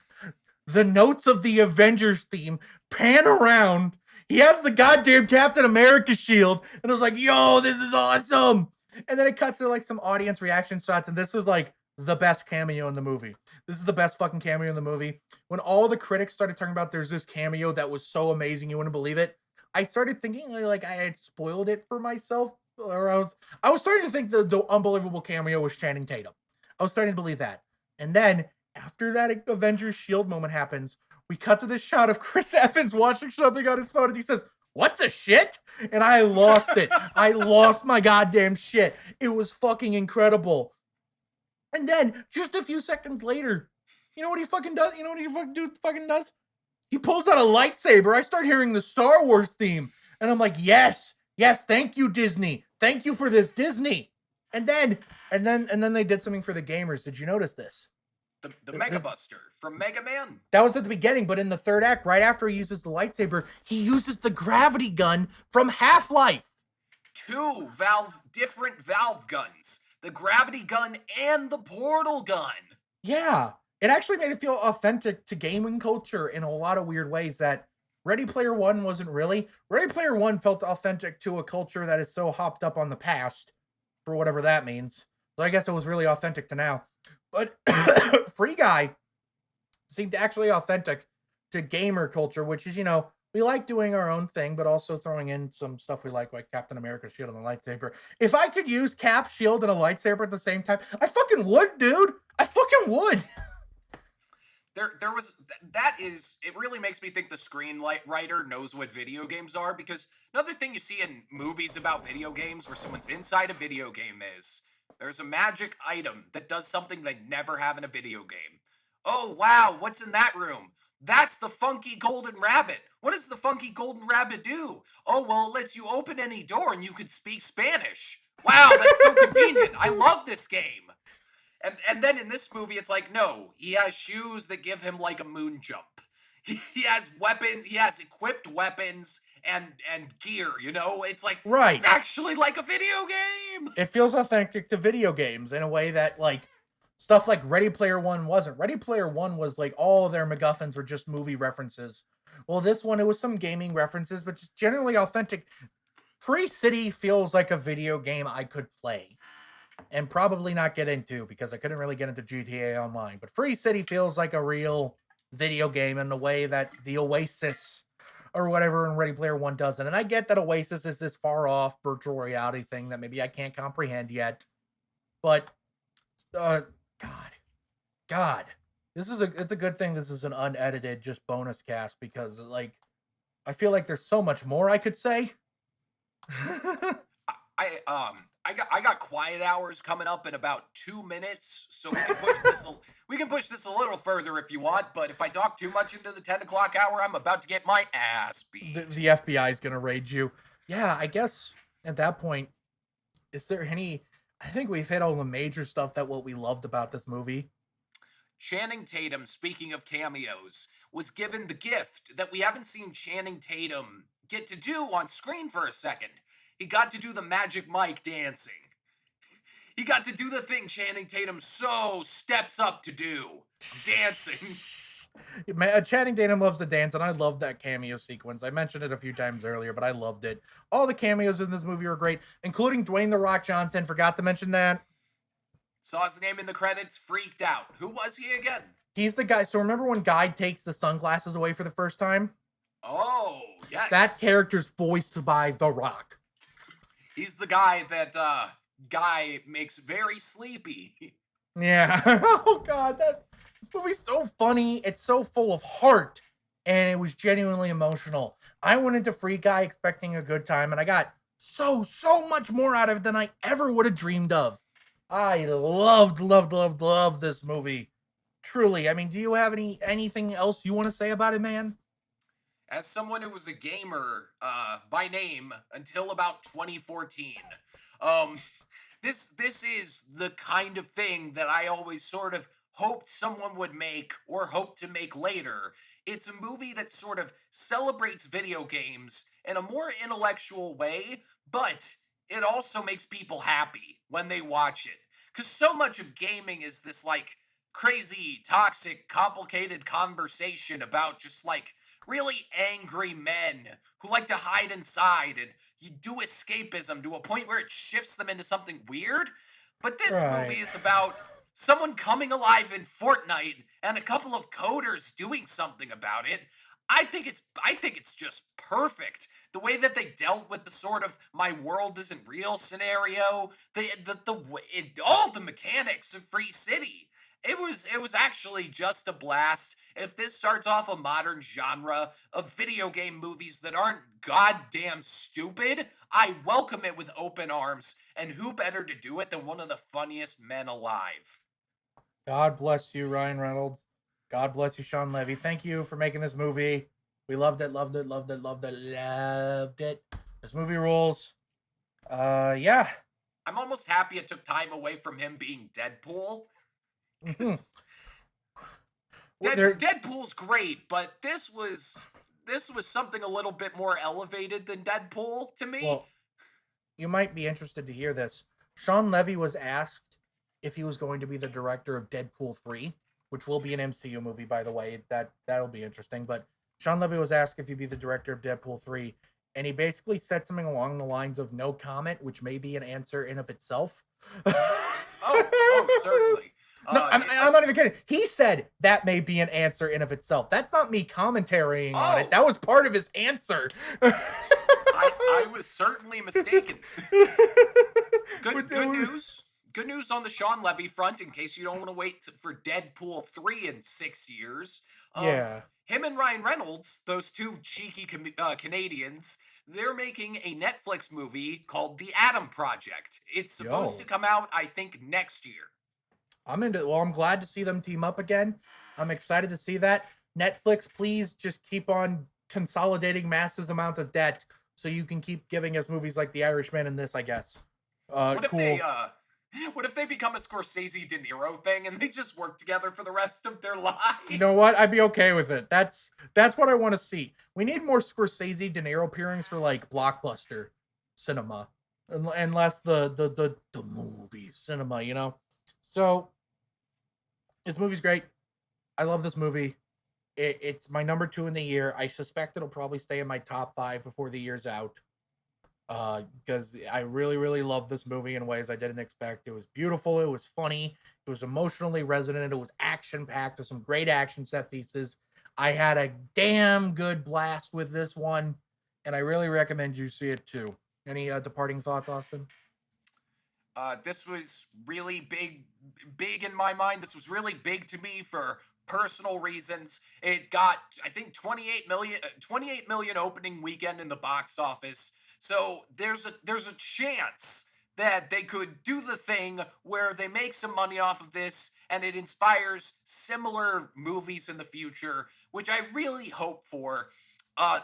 the notes of the Avengers theme pan around. He has the goddamn Captain America shield. And I was like, yo, this is awesome. And then it cuts to like some audience reaction shots. And this was like the best cameo in the movie. This is the best fucking cameo in the movie. When all the critics started talking about there's this cameo that was so amazing, you wouldn't believe it. I started thinking like I had spoiled it for myself. Or I was starting to think the unbelievable cameo was Channing Tatum. I was starting to believe that. And then after that Avengers Shield moment happens, we cut to this shot of Chris Evans watching something on his phone and he says, what the shit? And I lost it. I lost my goddamn shit. It was fucking incredible. And then just a few seconds later, you know what he fucking does? You know what he fucking does? He pulls out a lightsaber. I start hearing the Star Wars theme. And I'm like, yes, thank you, Disney. Thank you for this, Disney. And then they did something for the gamers. Did you notice this? The Mega Buster from Mega Man. That was at the beginning, but in the third act, right after he uses the lightsaber, he uses the gravity gun from Half-Life. Two different Valve guns the gravity gun, and the portal gun. Yeah, it actually made it feel authentic to gaming culture in a lot of weird ways that Ready Player One wasn't really. Ready Player One felt authentic to a culture that is so hopped up on the past, for whatever that means. So I guess it was really authentic to now. But Free Guy seemed actually authentic to gamer culture, which is, we like doing our own thing, but also throwing in some stuff we like Captain America's shield and the lightsaber. If I could use Cap's shield and a lightsaber at the same time, I fucking would, dude. I fucking would. There was that is it really makes me think the screenwriter knows what video games are, because another thing you see in movies about video games where someone's inside a video game is there's a magic item that does something they never have in a video game. Oh wow, what's in that room? That's the funky golden rabbit. What does the funky golden rabbit do? Oh well, it lets you open any door and you could speak Spanish. Wow, that's so convenient. I love this game. And then in this movie, it's like, no, he has shoes that give him like a moon jump. He has weapons, he has equipped weapons and gear, you know? It's like, Right. it's actually like a video game. It feels authentic to video games in a way that, like, stuff like Ready Player One wasn't. Ready Player One was like all of their MacGuffins were just movie references. Well, this one, it was some gaming references, but just generally authentic. Free City feels like a video game I could play and probably not get into because I couldn't really get into GTA Online. But Free City feels like a real video game in the way that the Oasis or whatever in Ready Player One doesn't. And I get that Oasis is this far off virtual reality thing that maybe I can't comprehend yet. But God, it's a good thing this is an unedited just bonus cast because like I feel like there's so much more I could say. I got quiet hours coming up in about 2 minutes, so we can push this. We can push this a little further if you want. But if I talk too much into the 10 o'clock hour, I'm about to get my ass beat. The FBI is gonna raid you. Yeah, I guess at that point, is there any? I think we've hit all the major stuff that what we loved about this movie. Channing Tatum, speaking of cameos, was given the gift that we haven't seen Channing Tatum get to do on screen for a second. He got to do the Magic Mike dancing. He got to do the thing Channing Tatum so steps up to do, dancing. Channing Tatum loves to dance, and I loved that cameo sequence. I mentioned it a few times earlier, but I loved it. All the cameos in this movie were great, including Dwayne "The Rock" Johnson. Forgot to mention that. Saw his name in the credits, freaked out. Who was he again? He's the guy. So remember when Guy takes the sunglasses away for the first time? Oh, yes. That character's voiced by The Rock. He's the guy that Guy makes very sleepy. Yeah. Oh God, this movie's so funny. It's so full of heart, and it was genuinely emotional. I went into Free Guy expecting a good time, and I got so much more out of it than I ever would have dreamed of. I loved this movie. Truly. I mean, do you have anything else you want to say about it, man? As someone who was a gamer by name until about 2014, this is the kind of thing that I always sort of hoped someone would make or hoped to make later. It's a movie that sort of celebrates video games in a more intellectual way, but it also makes people happy when they watch it. Because so much of gaming is this like crazy, toxic, complicated conversation about just like really angry men who like to hide inside and you do escapism to a point where it shifts them into something weird. But this movie is about someone coming alive in Fortnite and a couple of coders doing something about it. I think it's just perfect. The way that they dealt with the sort of my world isn't real scenario, all the mechanics of Free City. It was actually just a blast. If this starts off a modern genre of video game movies that aren't goddamn stupid, I welcome it with open arms. And who better to do it than one of the funniest men alive? God bless you, Ryan Reynolds. God bless you, Shawn Levy. Thank you for making this movie. We loved it. This movie rules. Yeah. I'm almost happy it took time away from him being Deadpool. Deadpool's great, but this was something a little bit more elevated than Deadpool to me. Well, you might be interested to hear this. Shawn Levy was asked if he was going to be the director of Deadpool 3, which will be an MCU movie, by the way. That'll be interesting. But Shawn Levy was asked if he'd be the director of Deadpool 3, and he basically said something along the lines of no comment, which may be an answer in of itself. Oh, certainly. No, I'm not even kidding. He said that may be an answer in of itself. That's not me commentarying on it. That was part of his answer. I was certainly mistaken. Good news. Good news on the Shawn Levy front, in case you don't want to wait for Deadpool 3 in 6 years. Yeah. Him and Ryan Reynolds, those two cheeky Canadians, they're making a Netflix movie called The Atom Project. It's supposed to come out, I think, next year. I'm glad to see them team up again. I'm excited to see that. Netflix, please just keep on consolidating massive amounts of debt so you can keep giving us movies like The Irishman and this, I guess. What if they become a Scorsese De Niro thing and they just work together for the rest of their lives? You know what? I'd be okay with it. That's what I want to see. We need more Scorsese De Niro pairings for like blockbuster cinema, and less the movie cinema. You know. So this movie's great. I love this movie. It's my number 2 in the year. I suspect it'll probably stay in my top 5 before the year's out. Because I really, really love this movie in ways I didn't expect. It was beautiful. It was funny. It was emotionally resonant. It was action-packed with some great action set pieces. I had a damn good blast with this one, and I really recommend you see it too. Any departing thoughts, Austin? This was really big in my mind. This was really big to me for personal reasons. It got, I think, 28 million opening weekend in the box office. So there's a chance that they could do the thing where they make some money off of this and it inspires similar movies in the future, which I really hope for.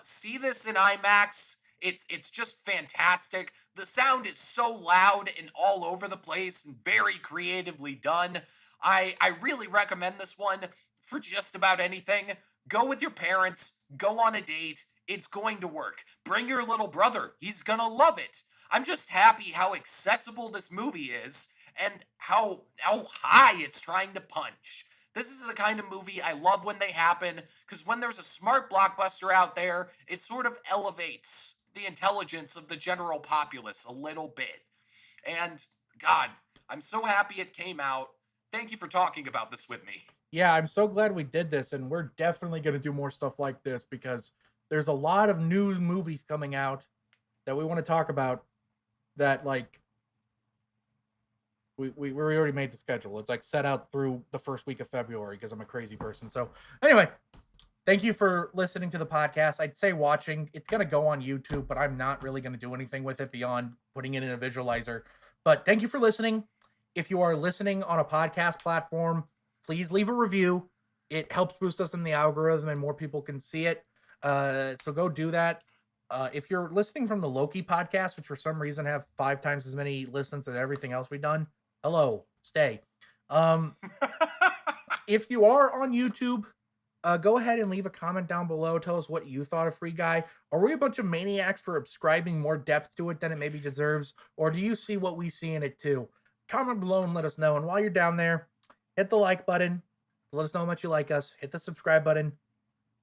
See this in IMAX. It's just fantastic. The sound is so loud and all over the place and very creatively done. I really recommend this one for just about anything. Go with your parents, go on a date. It's going to work. Bring your little brother. He's gonna love it. I'm just happy how accessible this movie is and how high it's trying to punch. This is the kind of movie I love when they happen, because when there's a smart blockbuster out there, it sort of elevates the intelligence of the general populace a little bit. And God, I'm so happy it came out. Thank you for talking about this with me. Yeah, I'm so glad we did this, and we're definitely going to do more stuff like this because there's a lot of new movies coming out that we want to talk about that, like, we already made the schedule. It's like set out through the first week of February because I'm a crazy person. So anyway, thank you for listening to the podcast. I'd say watching. It's going to go on YouTube, but I'm not really going to do anything with it beyond putting it in a visualizer. But thank you for listening. If you are listening on a podcast platform, please leave a review. It helps boost us in the algorithm and more people can see it. So go do that. If you're listening from the Loki podcast, which for some reason have 5 times as many listens as everything else we've done, hello, stay. If you are on YouTube, go ahead and leave a comment down below. Tell us what you thought of Free Guy. Are we a bunch of maniacs for ascribing more depth to it than it maybe deserves? Or do you see what we see in it too? Comment below and let us know. And while you're down there, hit the like button. Let us know how much you like us. Hit the subscribe button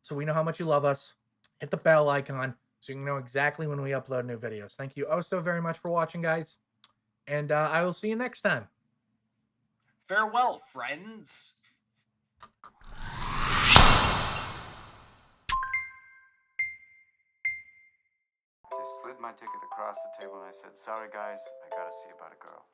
so we know how much you love us. Hit the bell icon so you can know exactly when we upload new videos. Thank you oh so very much for watching, guys. And I will see you next time. Farewell, friends. Just slid my ticket across the table and I said, "Sorry guys, I gotta see about a girl."